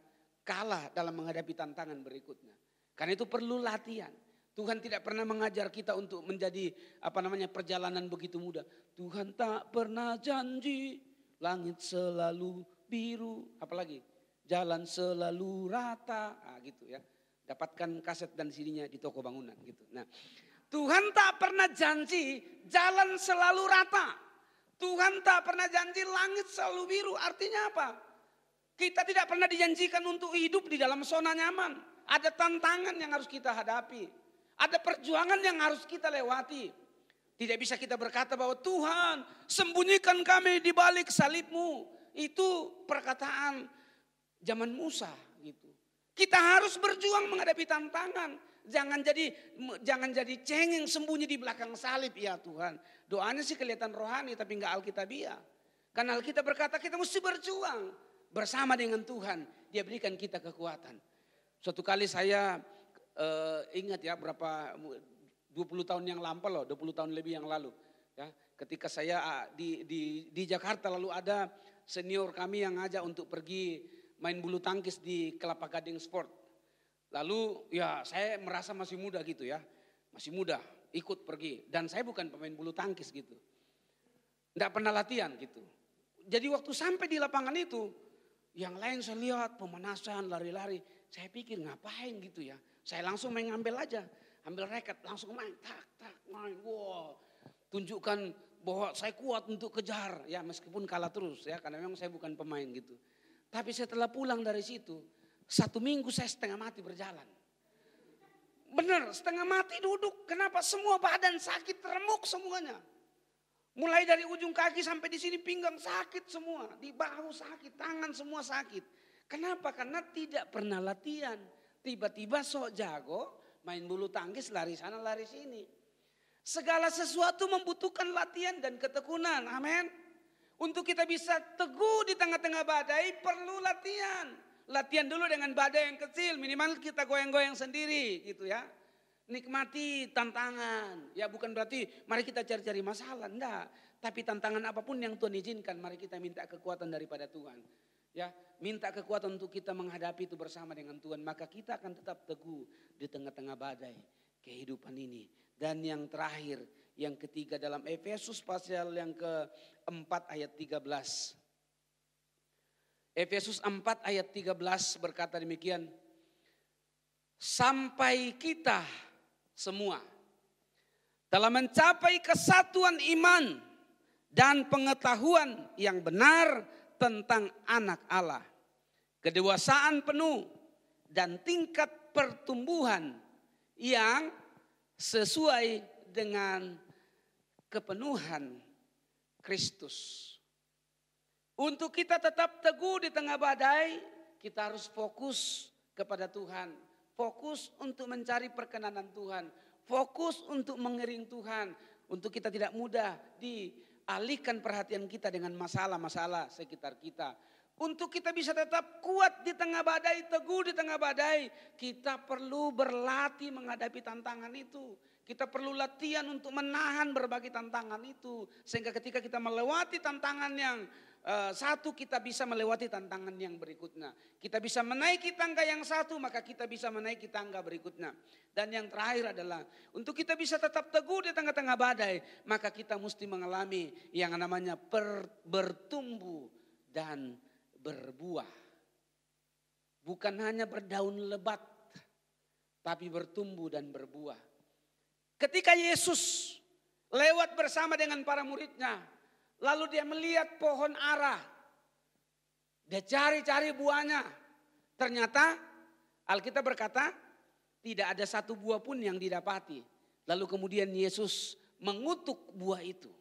kalah dalam menghadapi tantangan berikutnya. Karena itu perlu latihan. Tuhan tidak pernah mengajar kita untuk menjadi perjalanan begitu mudah. Tuhan tak pernah janji langit selalu biru, apalagi jalan selalu rata, gitu ya. Dapatkan kaset dan CD-nya di toko bangunan gitu. Nah, Tuhan tak pernah janji jalan selalu rata. Tuhan tak pernah janji langit selalu biru. Artinya apa? Kita tidak pernah dijanjikan untuk hidup di dalam zona nyaman. Ada tantangan yang harus kita hadapi. Ada perjuangan yang harus kita lewati. Tidak bisa kita berkata bahwa Tuhan sembunyikan kami di balik salib-Mu. Itu perkataan zaman Musa gitu. Kita harus berjuang menghadapi tantangan. Jangan jadi cengeng sembunyi di belakang salib ya Tuhan. Doanya sih kelihatan rohani tapi enggak alkitabiah. Karena Alkitab berkata kita mesti berjuang bersama dengan Tuhan. Dia berikan kita kekuatan. Suatu kali saya ingat ya berapa 20 tahun yang lampau loh, 20 tahun lebih yang lalu. Ya, ketika saya di Jakarta lalu ada senior kami yang ngajak untuk pergi main bulu tangkis di Kelapa Gading Sport. Lalu ya saya merasa masih muda gitu ya. Masih muda ikut pergi. Dan saya bukan pemain bulu tangkis gitu. Tidak pernah latihan gitu. Jadi waktu sampai di lapangan itu. Yang lain saya lihat pemanasan lari-lari. Saya pikir ngapain gitu ya. Saya langsung main ngambil aja. Ambil raket langsung main. Tak main. Wow. Tunjukkan bahwa saya kuat untuk kejar. Ya meskipun kalah terus ya. Karena memang saya bukan pemain gitu. Tapi setelah pulang dari situ. 1 minggu saya setengah mati berjalan. Benar, setengah mati duduk. Kenapa? Semua badan sakit, remuk semuanya. Mulai dari ujung kaki sampai di sini pinggang sakit semua. Di bahu sakit, tangan semua sakit. Kenapa? Karena tidak pernah latihan. Tiba-tiba sok jago, main bulu tangkis, lari sana, lari sini. Segala sesuatu membutuhkan latihan dan ketekunan. Amin. Untuk kita bisa teguh di tengah-tengah badai, perlu latihan. Latihan dulu dengan badai yang kecil, minimal kita goyang-goyang sendiri gitu ya. Nikmati tantangan, ya bukan berarti mari kita cari-cari masalah, enggak. Tapi tantangan apapun yang Tuhan izinkan, mari kita minta kekuatan daripada Tuhan. Ya, minta kekuatan untuk kita menghadapi itu bersama dengan Tuhan, maka kita akan tetap teguh di tengah-tengah badai kehidupan ini. Dan yang terakhir, yang ketiga dalam Efesus pasal yang keempat ayat 13. Efesus 4 ayat 13 berkata demikian. Sampai kita semua telah mencapai kesatuan iman dan pengetahuan yang benar tentang anak Allah. Kedewasaan penuh dan tingkat pertumbuhan yang sesuai dengan kepenuhan Kristus. Untuk kita tetap teguh di tengah badai, kita harus fokus kepada Tuhan. Fokus untuk mencari perkenanan Tuhan. Fokus untuk mengiring Tuhan. Untuk kita tidak mudah alihkan perhatian kita dengan masalah-masalah sekitar kita. Untuk kita bisa tetap kuat di tengah badai, teguh di tengah badai, kita perlu berlatih menghadapi tantangan itu. Kita perlu latihan untuk menahan berbagai tantangan itu. Sehingga ketika kita melewati tantangan yang satu, kita bisa melewati tantangan yang berikutnya. Kita bisa menaiki tangga yang satu, maka kita bisa menaiki tangga berikutnya. Dan yang terakhir adalah untuk kita bisa tetap teguh di tengah-tengah badai, maka kita mesti mengalami yang namanya bertumbuh dan berbuah. Bukan hanya berdaun lebat, tapi bertumbuh dan berbuah. Ketika Yesus lewat bersama dengan para muridnya, lalu dia melihat pohon ara. Dia cari-cari buahnya. Ternyata Alkitab berkata tidak ada satu buah pun yang didapati. Lalu kemudian Yesus mengutuk buah itu.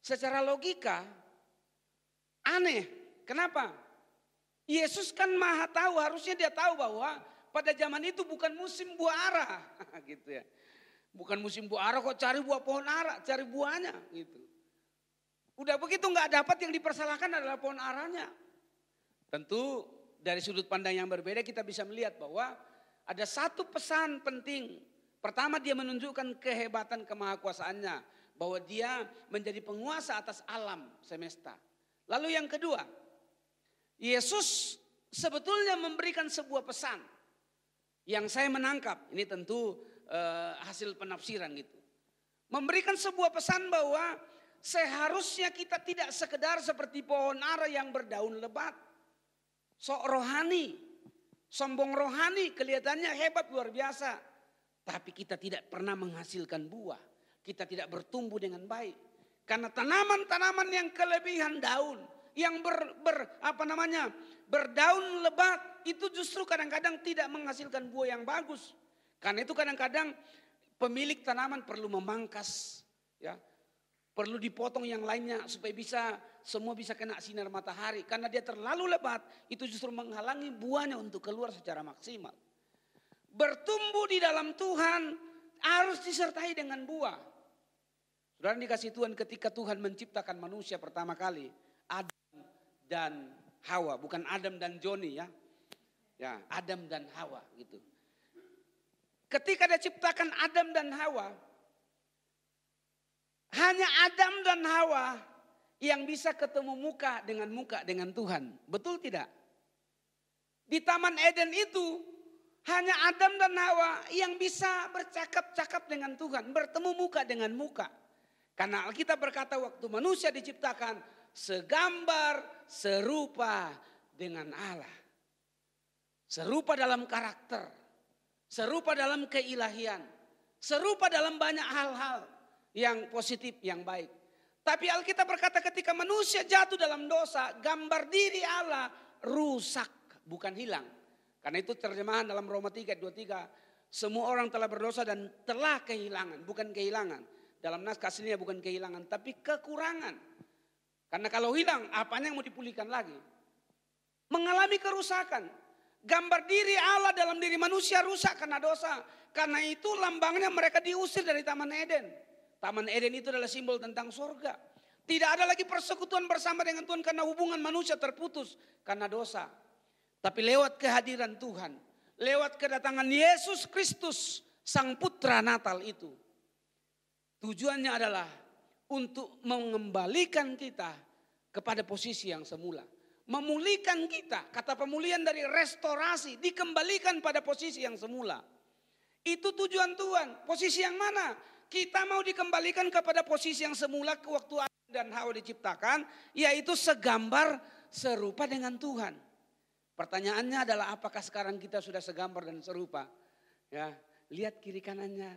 Secara logika aneh. Kenapa? Yesus kan maha tahu, harusnya dia tahu bahwa pada zaman itu bukan musim buah ara. Gitu ya. Bukan musim buah ara, kok cari buah pohon ara, cari buahnya gitu. Udah begitu nggak dapat, yang dipersalahkan adalah pohon aranya. Tentu dari sudut pandang yang berbeda kita bisa melihat bahwa ada satu pesan penting. Pertama, dia menunjukkan kehebatan kemahakuasaannya, bahwa dia menjadi penguasa atas alam semesta. Lalu yang kedua, Yesus sebetulnya memberikan sebuah pesan yang saya menangkap. Ini tentu hasil penafsiran gitu. Memberikan sebuah pesan bahwa seharusnya kita tidak sekedar seperti pohon ara yang berdaun lebat. Sok rohani, sombong rohani, kelihatannya hebat luar biasa. Tapi kita tidak pernah menghasilkan buah. Kita tidak bertumbuh dengan baik. Karena tanaman-tanaman yang kelebihan daun, yang berdaun lebat, itu justru kadang-kadang tidak menghasilkan buah yang bagus. Karena itu kadang-kadang pemilik tanaman perlu memangkas, ya, perlu dipotong yang lainnya supaya semua bisa kena sinar matahari. Karena dia terlalu lebat, itu justru menghalangi buahnya untuk keluar secara maksimal. Bertumbuh di dalam Tuhan harus disertai dengan buah. Saudara dikasih Tuhan, ketika Tuhan menciptakan manusia pertama kali, Adam dan Hawa, bukan Adam dan Joni ya. Ya, Adam dan Hawa gitu. Ketika dia ciptakan Adam dan Hawa, hanya Adam dan Hawa yang bisa ketemu muka dengan Tuhan. Betul tidak? Di Taman Eden itu hanya Adam dan Hawa yang bisa bercakap-cakap dengan Tuhan, bertemu muka dengan muka. Karena Alkitab berkata waktu manusia diciptakan segambar, serupa dengan Allah. Serupa dalam karakter. Serupa dalam keilahian. Serupa dalam banyak hal-hal yang positif, yang baik. Tapi Alkitab berkata ketika manusia jatuh dalam dosa, gambar diri Allah rusak, bukan hilang. Karena itu terjemahan dalam Roma 3:23. Semua orang telah berdosa dan telah kehilangan, bukan kehilangan. Dalam naskah aslinya bukan kehilangan, tapi kekurangan. Karena kalau hilang, apanya yang mau dipulihkan lagi? Mengalami kerusakan. Gambar diri Allah dalam diri manusia rusak karena dosa. Karena itu lambangnya mereka diusir dari Taman Eden. Taman Eden itu adalah simbol tentang surga. Tidak ada lagi persekutuan bersama dengan Tuhan karena hubungan manusia terputus karena dosa. Tapi lewat kehadiran Tuhan, lewat kedatangan Yesus Kristus, Sang Putra Natal itu. Tujuannya adalah untuk mengembalikan kita kepada posisi yang semula. Memulihkan kita, kata pemulihan dari restorasi, dikembalikan pada posisi yang semula. Itu tujuan Tuhan. Posisi yang mana? Kita mau dikembalikan kepada posisi yang semula ke waktu Adam dan Hawa diciptakan, yaitu segambar serupa dengan Tuhan. Pertanyaannya adalah apakah sekarang kita sudah segambar dan serupa? Ya, lihat kiri kanannya.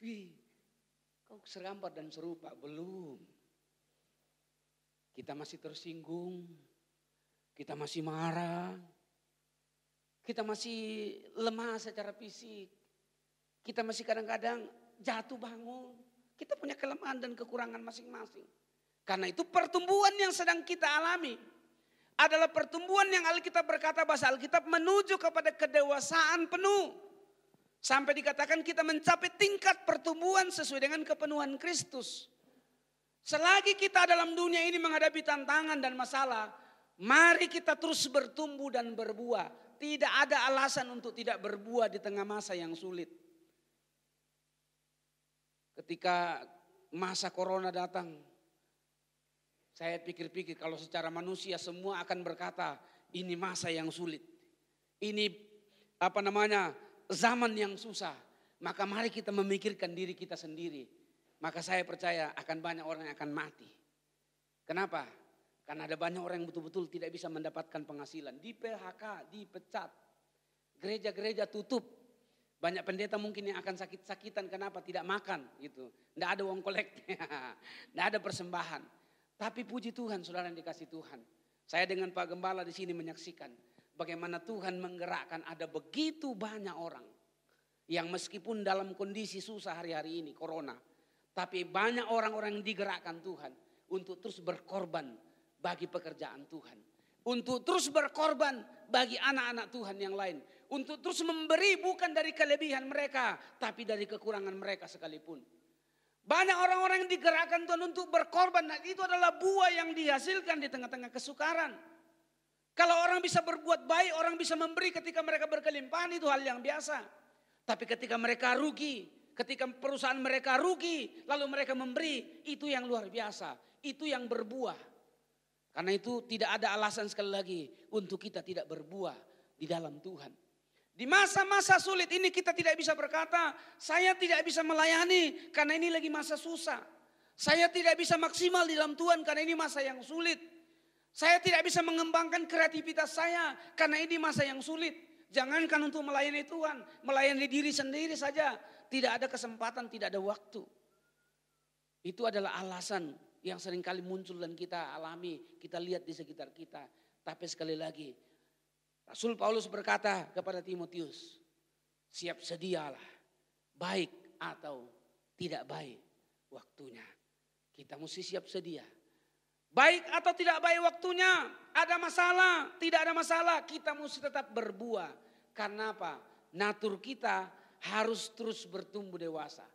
Wih, kau segambar dan serupa? Belum. Kita masih tersinggung. Kita masih marah. Kita masih lemah secara fisik. Kita masih kadang-kadang jatuh bangun. Kita punya kelemahan dan kekurangan masing-masing. Karena itu pertumbuhan yang sedang kita alami adalah pertumbuhan yang Alkitab berkata, bahasa Alkitab menuju kepada kedewasaan penuh. Sampai dikatakan kita mencapai tingkat pertumbuhan sesuai dengan kepenuhan Kristus. Selagi kita dalam dunia ini menghadapi tantangan dan masalah, mari kita terus bertumbuh dan berbuah. Tidak ada alasan untuk tidak berbuah di tengah masa yang sulit. Ketika masa corona datang, saya pikir-pikir kalau secara manusia semua akan berkata, ini masa yang sulit. Ini zaman yang susah. Maka mari kita memikirkan diri kita sendiri. Maka saya percaya akan banyak orang yang akan mati. Kenapa? Karena ada banyak orang yang betul-betul tidak bisa mendapatkan penghasilan. Di PHK, dipecat. Gereja-gereja tutup. Banyak pendeta mungkin yang akan sakit-sakitan. Kenapa? Tidak makan gitu. Tidak ada uang koleknya. Tidak ada persembahan. Tapi puji Tuhan, saudara yang dikasih Tuhan. Saya dengan Pak Gembala di sini menyaksikan. Bagaimana Tuhan menggerakkan ada begitu banyak orang. Yang meskipun dalam kondisi susah hari-hari ini, corona. Tapi banyak orang-orang yang digerakkan Tuhan untuk terus berkorban bagi pekerjaan Tuhan. Untuk terus berkorban bagi anak-anak Tuhan yang lain. Untuk terus memberi bukan dari kelebihan mereka, tapi dari kekurangan mereka sekalipun. Banyak orang-orang yang digerakkan Tuhan untuk berkorban. Dan itu adalah buah yang dihasilkan di tengah-tengah kesukaran. Kalau orang bisa berbuat baik, orang bisa memberi ketika mereka berkelimpahan, itu hal yang biasa. Tapi ketika mereka rugi, ketika perusahaan mereka rugi, lalu mereka memberi, itu yang luar biasa. Itu yang berbuah. Karena itu tidak ada alasan sekali lagi untuk kita tidak berbuah di dalam Tuhan. Di masa-masa sulit ini kita tidak bisa berkata, saya tidak bisa melayani karena ini lagi masa susah. Saya tidak bisa maksimal di dalam Tuhan karena ini masa yang sulit. Saya tidak bisa mengembangkan kreativitas saya karena ini masa yang sulit. Jangankan untuk melayani Tuhan, melayani diri sendiri saja. Tidak ada kesempatan, tidak ada waktu. Itu adalah alasan yang seringkali muncul dan kita alami, kita lihat di sekitar kita. Tapi sekali lagi, Rasul Paulus berkata kepada Timotius, siap sedialah, baik atau tidak baik waktunya. Kita mesti siap sedia. Baik atau tidak baik waktunya, ada masalah, tidak ada masalah, kita mesti tetap berbuah. Karena apa? Natur kita harus terus bertumbuh dewasa.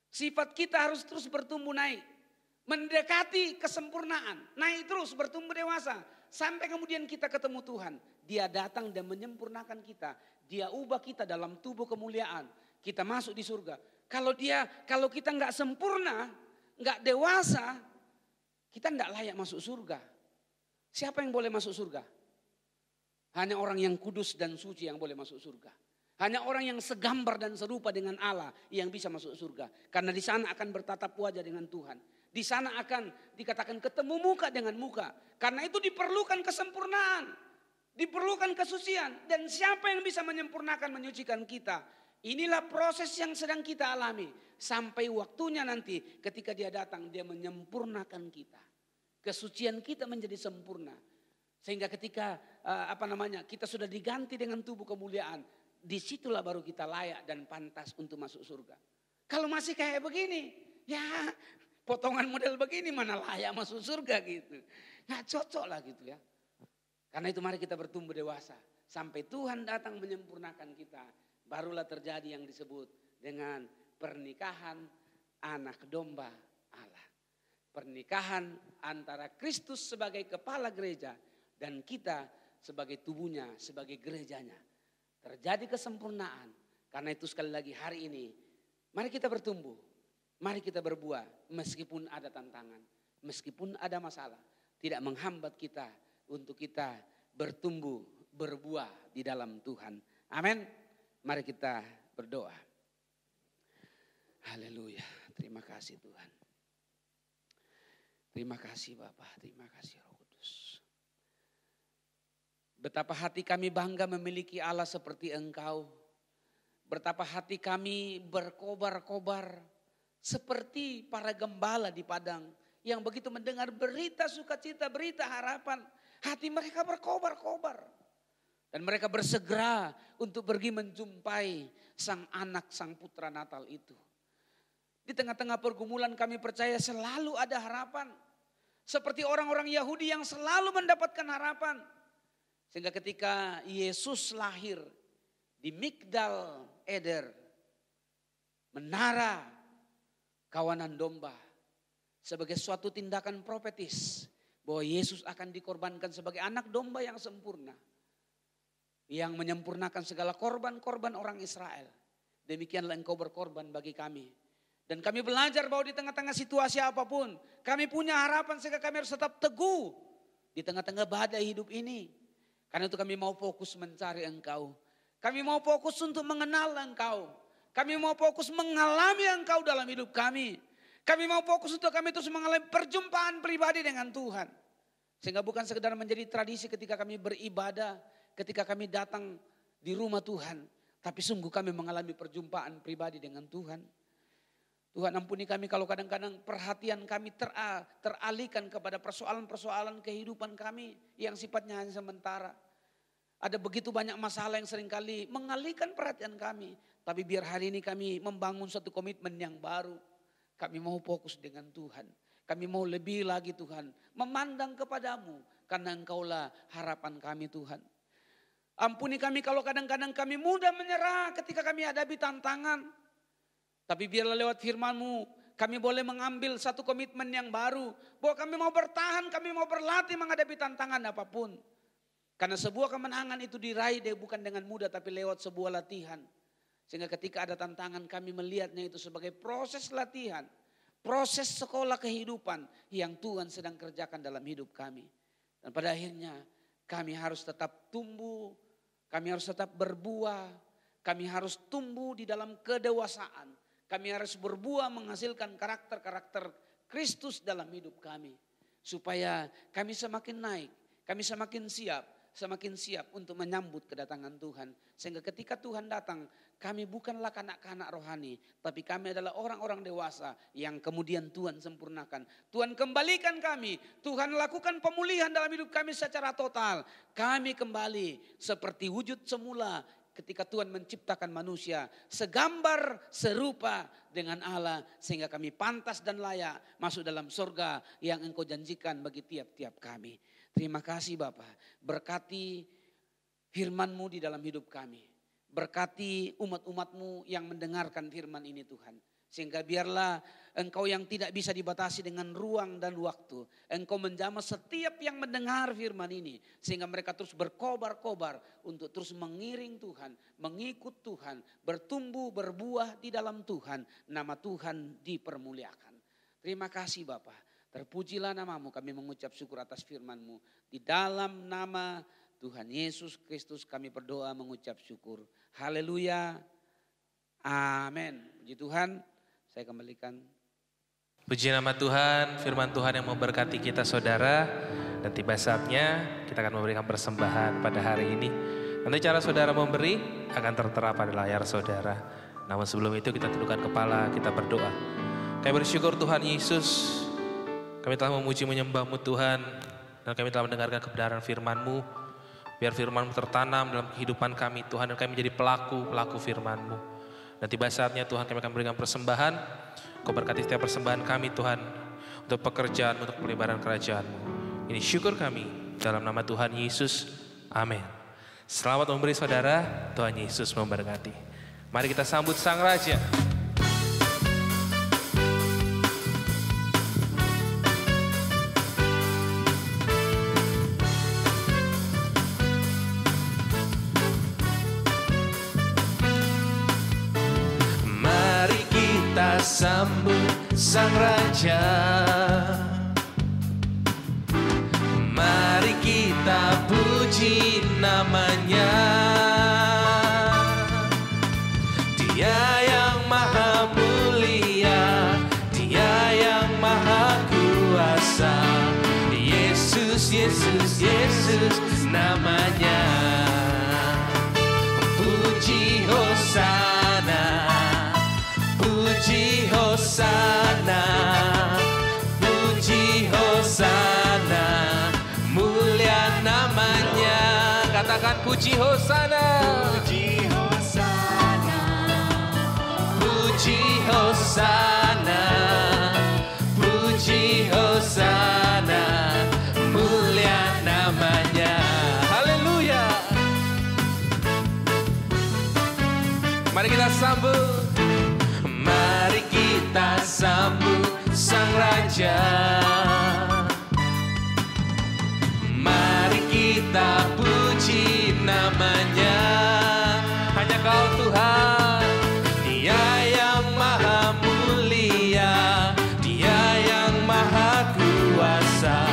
Sifat kita harus terus bertumbuh naik. Mendekati kesempurnaan, naik terus bertumbuh dewasa. Sampai kemudian kita ketemu Tuhan. Dia datang dan menyempurnakan kita. Dia ubah kita dalam tubuh kemuliaan. Kita masuk di surga. Kalau kita nggak sempurna, nggak dewasa, kita nggak layak masuk surga. Siapa yang boleh masuk surga? Hanya orang yang kudus dan suci yang boleh masuk surga. Hanya orang yang segambar dan serupa dengan Allah yang bisa masuk surga. Karena di sana akan bertatap wajah dengan Tuhan. Di sana akan dikatakan ketemu muka dengan muka. Karena itu diperlukan kesempurnaan. Diperlukan kesucian. Dan siapa yang bisa menyempurnakan, menyucikan kita? Inilah proses yang sedang kita alami. Sampai waktunya nanti ketika dia datang, dia menyempurnakan kita. Kesucian kita menjadi sempurna. Sehingga ketika kita sudah diganti dengan tubuh kemuliaan, disitulah baru kita layak dan pantas untuk masuk surga. Kalau masih kayak begini, ya potongan model begini mana layak masuk surga gitu. Nggak cocok lah gitu ya. Karena itu mari kita bertumbuh dewasa. Sampai Tuhan datang menyempurnakan kita. Barulah terjadi yang disebut dengan pernikahan anak domba Allah. Pernikahan antara Kristus sebagai kepala gereja dan kita sebagai tubuhnya, sebagai gerejanya. Terjadi kesempurnaan. Karena itu sekali lagi hari ini, mari kita bertumbuh. Mari kita berbuah meskipun ada tantangan. Meskipun ada masalah. Tidak menghambat kita untuk kita bertumbuh, berbuah di dalam Tuhan. Amin. Mari kita berdoa. Haleluya. Terima kasih Tuhan. Terima kasih Bapak. Terima kasih Roh Kudus. Betapa hati kami bangga memiliki Allah seperti Engkau. Betapa hati kami berkobar-kobar seperti para gembala di padang yang begitu mendengar berita sukacita, berita harapan, hati mereka berkobar-kobar. Dan mereka bersegera untuk pergi menjumpai sang anak, sang putra Natal itu. Di tengah-tengah pergumulan kami percaya selalu ada harapan. Seperti orang-orang Yahudi yang selalu mendapatkan harapan. Sehingga ketika Yesus lahir di Migdal Eder, menara kawanan domba. sebagai suatu tindakan profetis bahwa Yesus akan dikorbankan sebagai anak domba yang sempurna, yang menyempurnakan segala korban-korban orang Israel. Demikianlah engkau berkorban bagi kami. Dan kami belajar bahwa di tengah-tengah situasi apapun, kami punya harapan sehingga kami harus tetap teguh di tengah-tengah badai hidup ini. Karena itu kami mau fokus mencari Engkau. Kami mau fokus untuk mengenal Engkau. Kami mau fokus mengalami Engkau dalam hidup kami. Kami mau fokus untuk kami terus mengalami perjumpaan pribadi dengan Tuhan. Sehingga bukan sekedar menjadi tradisi ketika kami beribadah, ketika kami datang di rumah Tuhan. Tapi sungguh kami mengalami perjumpaan pribadi dengan Tuhan. Tuhan ampuni kami kalau kadang-kadang perhatian kami teralihkan kepada persoalan-persoalan kehidupan kami yang sifatnya hanya sementara. Ada begitu banyak masalah yang seringkali mengalihkan perhatian kami. Tapi biar hari ini kami membangun satu komitmen yang baru. Kami mau fokus dengan Tuhan. Kami mau lebih lagi Tuhan memandang kepadamu. Karena Engkaulah harapan kami Tuhan. Ampuni kami kalau kadang-kadang kami mudah menyerah ketika kami hadapi tantangan. Tapi biarlah lewat firman-Mu kami boleh mengambil satu komitmen yang baru. Bahwa kami mau bertahan, kami mau berlatih menghadapi tantangan apapun. Karena sebuah kemenangan itu diraih bukan dengan mudah tapi lewat sebuah latihan. Sehingga ketika ada tantangan kami melihatnya itu sebagai proses latihan. Proses sekolah kehidupan yang Tuhan sedang kerjakan dalam hidup kami. Dan pada akhirnya kami harus tetap tumbuh. Kami harus tetap berbuah. Kami harus tumbuh di dalam kedewasaan. Kami harus berbuah menghasilkan karakter-karakter Kristus dalam hidup kami. Supaya kami semakin naik, kami semakin siap untuk menyambut kedatangan Tuhan. Sehingga ketika Tuhan datang, kami bukanlah kanak-kanak rohani. Tapi kami adalah orang-orang dewasa yang kemudian Tuhan sempurnakan. Tuhan kembalikan kami, Tuhan lakukan pemulihan dalam hidup kami secara total. Kami kembali seperti wujud semula. Ketika Tuhan menciptakan manusia segambar serupa dengan Allah. Sehingga kami pantas dan layak masuk dalam surga yang Engkau janjikan bagi tiap-tiap kami. Terima kasih Bapa. Berkati firman-Mu di dalam hidup kami. Berkati umat-umat-Mu yang mendengarkan firman ini Tuhan. Sehingga biarlah Engkau yang tidak bisa dibatasi dengan ruang dan waktu. Engkau menjamah setiap yang mendengar firman ini. Sehingga mereka terus berkobar-kobar untuk terus mengiring Tuhan. Mengikut Tuhan. Bertumbuh, berbuah di dalam Tuhan. Nama Tuhan dipermuliakan. Terima kasih Bapa. Terpujilah nama-Mu, kami mengucap syukur atas firman-Mu. Di dalam nama Tuhan Yesus Kristus kami berdoa mengucap syukur. Haleluya. Amin. Puji Tuhan. Saya kembalikan. Puji nama Tuhan, firman Tuhan yang memberkati kita saudara. Dan tiba saatnya kita akan memberikan persembahan pada hari ini. Nanti cara saudara memberi akan tertera pada layar saudara. Namun sebelum itu kita tundukkan kepala, kita berdoa. Kami bersyukur Tuhan Yesus, kami telah memuji menyembah-Mu Tuhan. Dan kami telah mendengarkan kebenaran firman-Mu. Biar firman-Mu tertanam dalam kehidupan kami Tuhan. Dan kami menjadi pelaku firman-Mu. Dan tiba saatnya Tuhan kami akan berikan persembahan. Kau berkati setiap persembahan kami Tuhan. Untuk pekerjaan, untuk pelibaran kerajaan-Mu. Ini syukur kami dalam nama Tuhan Yesus. Amin. Selamat memberi saudara, Tuhan Yesus memberkati. Mari kita sambut Sang Raja. Sambut Sang Raja. Mari kita puji namanya. Dia yang maha mulia, Dia yang maha kuasa. Yesus, Yesus, Yesus namanya. Puji Hosana, puji Hosana, puji Hosana, mulia namanya. Katakan puji Hosana, puji Hosana, puji Hosana, puji Hosana, mulia namanya. Haleluya. Mari kita sambut. Mari kita sambut Sang Raja. Raja. Mari kita puji namanya. Hanya Kau Tuhan, Dia yang maha mulia, Dia yang maha kuasa.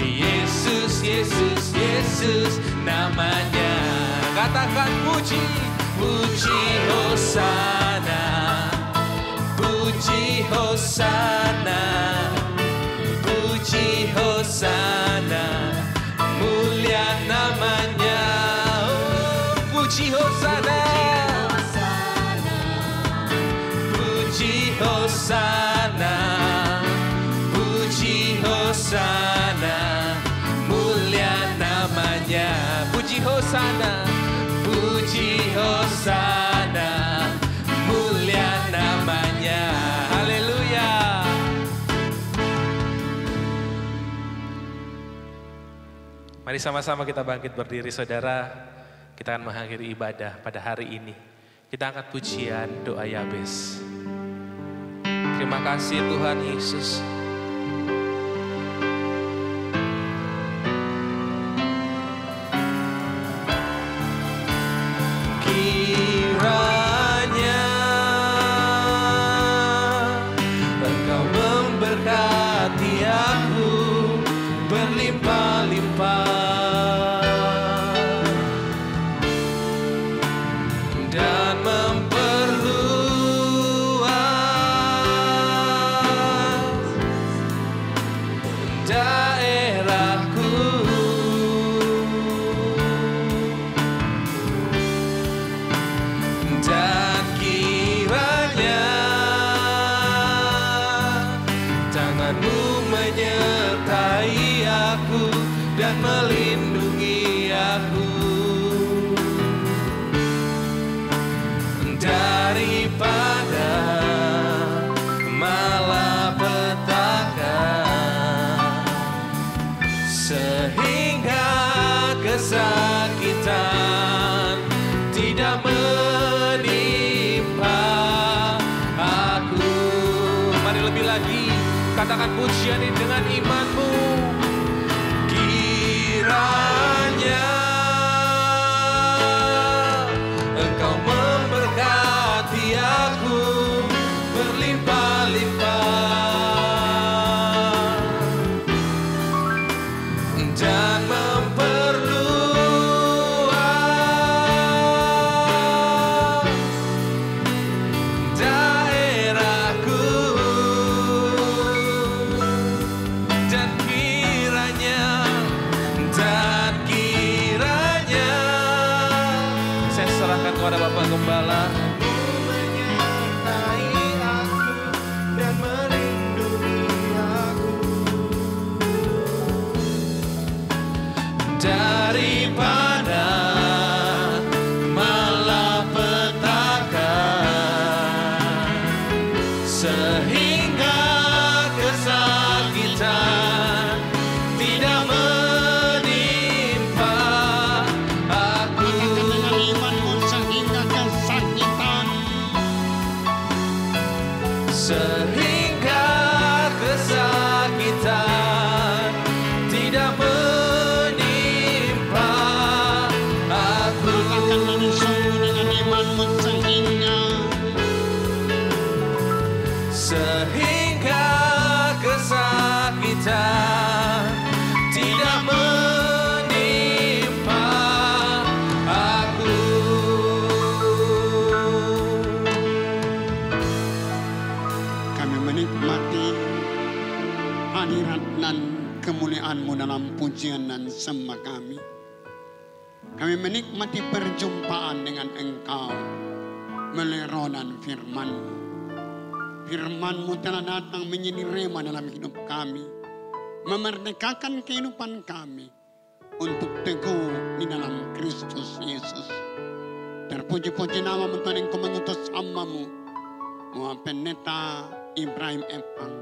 Yesus, Yesus, Yesus namanya. Katakan puji, puji Hosana, puji Hosana, puji Hosana, mulia namanya. Oh, puji Hosana, puji Hosana, puji Hosana, mulia namanya. Puji Hosana, puji Hosana, mulia namanya. Haleluya. Mari sama-sama kita bangkit berdiri, saudara. Kita akan mengakhiri ibadah pada hari ini. Kita angkat pujian doa Yabes. Terima kasih Tuhan Yesus. Kiranya Engkau memberkati aku berlimpah-limpah dan memperluas daerahku. Dan kiranya tangan-Mu menyertai aku dan melindungi aku daripada malapetaka, sehingga kesakitan tidak menimpa aku. Mari lebih lagi katakan pujian ini dengan imanmu. Kiranya Engkau memberkati aku berlimpah-limpah dan memperluas daerahku. Dan kiranya saya serahkan kepada Bapak Gembala. Menyertai aku dan melindungi aku daripada malapetaka, sehingga kesakitan tidak menimpa aku. Dengan imanmu sehingga kesakitan, sehingga kesakitan tidak menimpa aku. katakan lalu sungguh dengan imanmu Sehingga kesakitan tidak menimpa aku. Kami menikmati hadirat dan kemuliaan-Mu dalam pujian dan sembah kami. Kami menikmati perjumpaan dengan Engkau melalui roh dan firman-Mu. Firman-Mu telah datang menjadi rema dalam hidup kami, memerdekakan kehidupan kami untuk teguh di dalam Kristus Yesus. Terpuji-puji nama-Mu Tuhan, Engkau mengutus hamba-Mu, Pendeta Ibrahim Epang.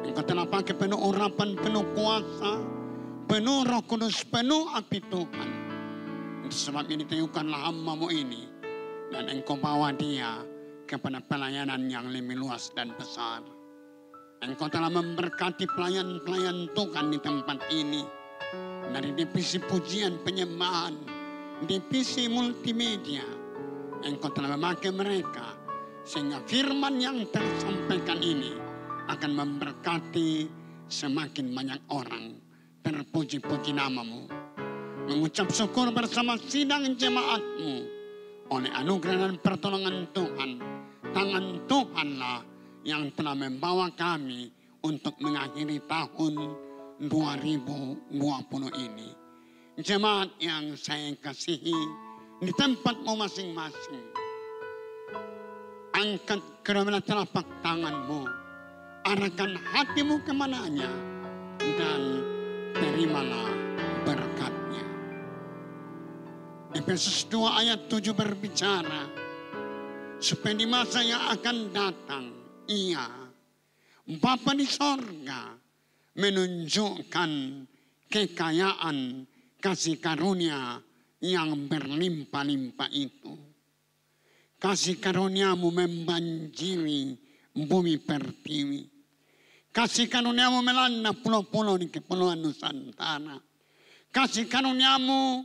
Engkau telah pakai penuh urapan, penuh kuasa, penuh Roh Kudus, penuh api Tuhan. Sebab ini tiupkanlah hamba-Mu ini, dan Engkau bawa dia kepada pelayanan yang lebih luas dan besar. Engkau telah memberkati pelayan-pelayan Tuhan di tempat ini. Dari divisi pujian penyembahan, divisi multimedia, Engkau telah memakai mereka. Sehingga firman yang tersampaikan ini akan memberkati semakin banyak orang. Terpuji-puji namamu. Mengucap syukur bersama sidang jemaatmu. Oleh anugerah dan pertolongan Tuhan. Tangan Tuhanlah yang telah membawa kami untuk mengakhiri tahun 2020 ini. Jemaat yang saya kasihi, di tempatmu masing-masing, angkat kedua telapak tanganmu, arahkan hatimu kemananya, dan terimalah berkatnya. Efesus 2 ayat 7 berbicara, supaya di masa yang akan datang, Ia, Bapa di sorga, menunjukkan kekayaan kasih karunia yang berlimpah-limpah itu. Kasih karuniamu membanjiri bumi pertiwi. Kasih karuniamu melanda pulau-pulau di kepulauan Nusantara. Kasih karuniamu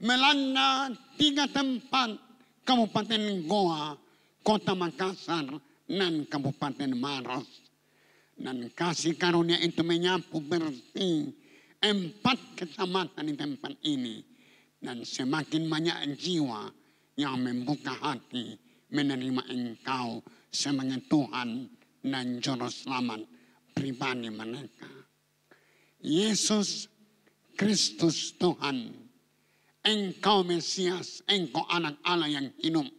melanda 3 tempat, Kabupaten Goa, Kota Makassar, dan Kabupaten Maros. Dan kasih karunia itu menyapu bersih 4 kecamatan di tempat ini. Dan semakin banyak jiwa yang membuka hati menerima Engkau sebagai Tuhan dan Juru Selamat pribadi mereka. Yesus Kristus Tuhan, Engkau Mesias, Engkau anak Allah yang hidup.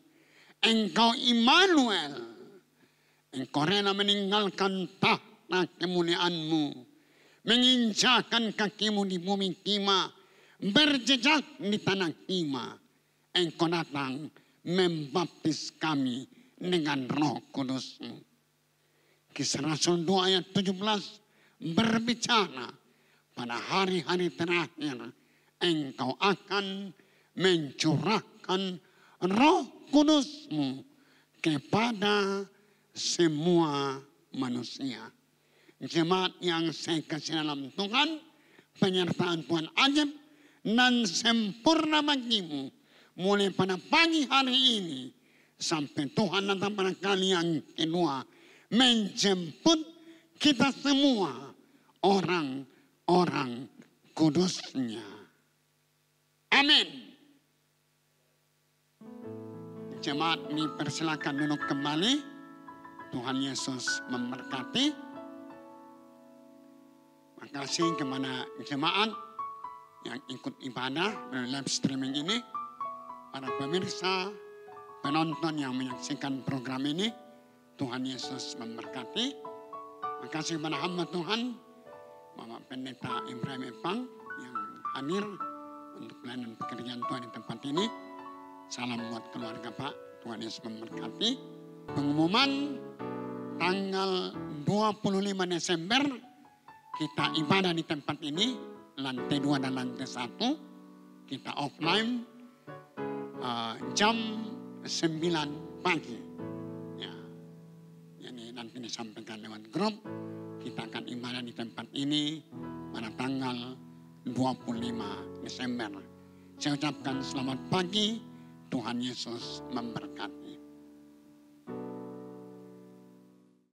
Engkau Immanuel. Engkau rela meninggalkan tahta kemuliaan-Mu, menginjakan kakimu di bumi Kima, berjejak di tanah Kima. Engkau datang membaptis kami dengan Roh Kudus-Mu. Kisah Rasul 2 ayat 17 berbicara, pada hari-hari terakhir Engkau akan mencurahkan Roh Kudus-Mu kepada semua manusia. Jemaat yang saya kasih dalam Tuhan, penyertaan Tuhan ajaib dan sempurna bagimu mulai pada pagi hari ini sampai Tuhan datang pada kali yang kedua menjemput kita semua orang-orang kudusnya. Amin. Jemaat dipersilakan duduk kembali. Tuhan Yesus memberkati. Makasih kepada jemaat yang ikut ibadah dari live streaming ini, para pemirsa, penonton yang menyaksikan program ini. Tuhan Yesus memberkati. Makasih kepada hamba Tuhan, Bapak Pendeta Ibrahim Epang yang hadir untuk pelayanan pekerjaan Tuhan di tempat ini. Salam buat keluarga Pak. Tuhan Yesus memberkati. Pengumuman tanggal 25 Desember kita ibadah di tempat ini, lantai 2 dan lantai 1. Kita offline jam 9 pagi. Ya. Jadi nanti disampaikan lewat grup. Kita akan ibadah di tempat ini pada tanggal 25 Desember. Saya ucapkan selamat pagi. Tuhan Yesus memberkati.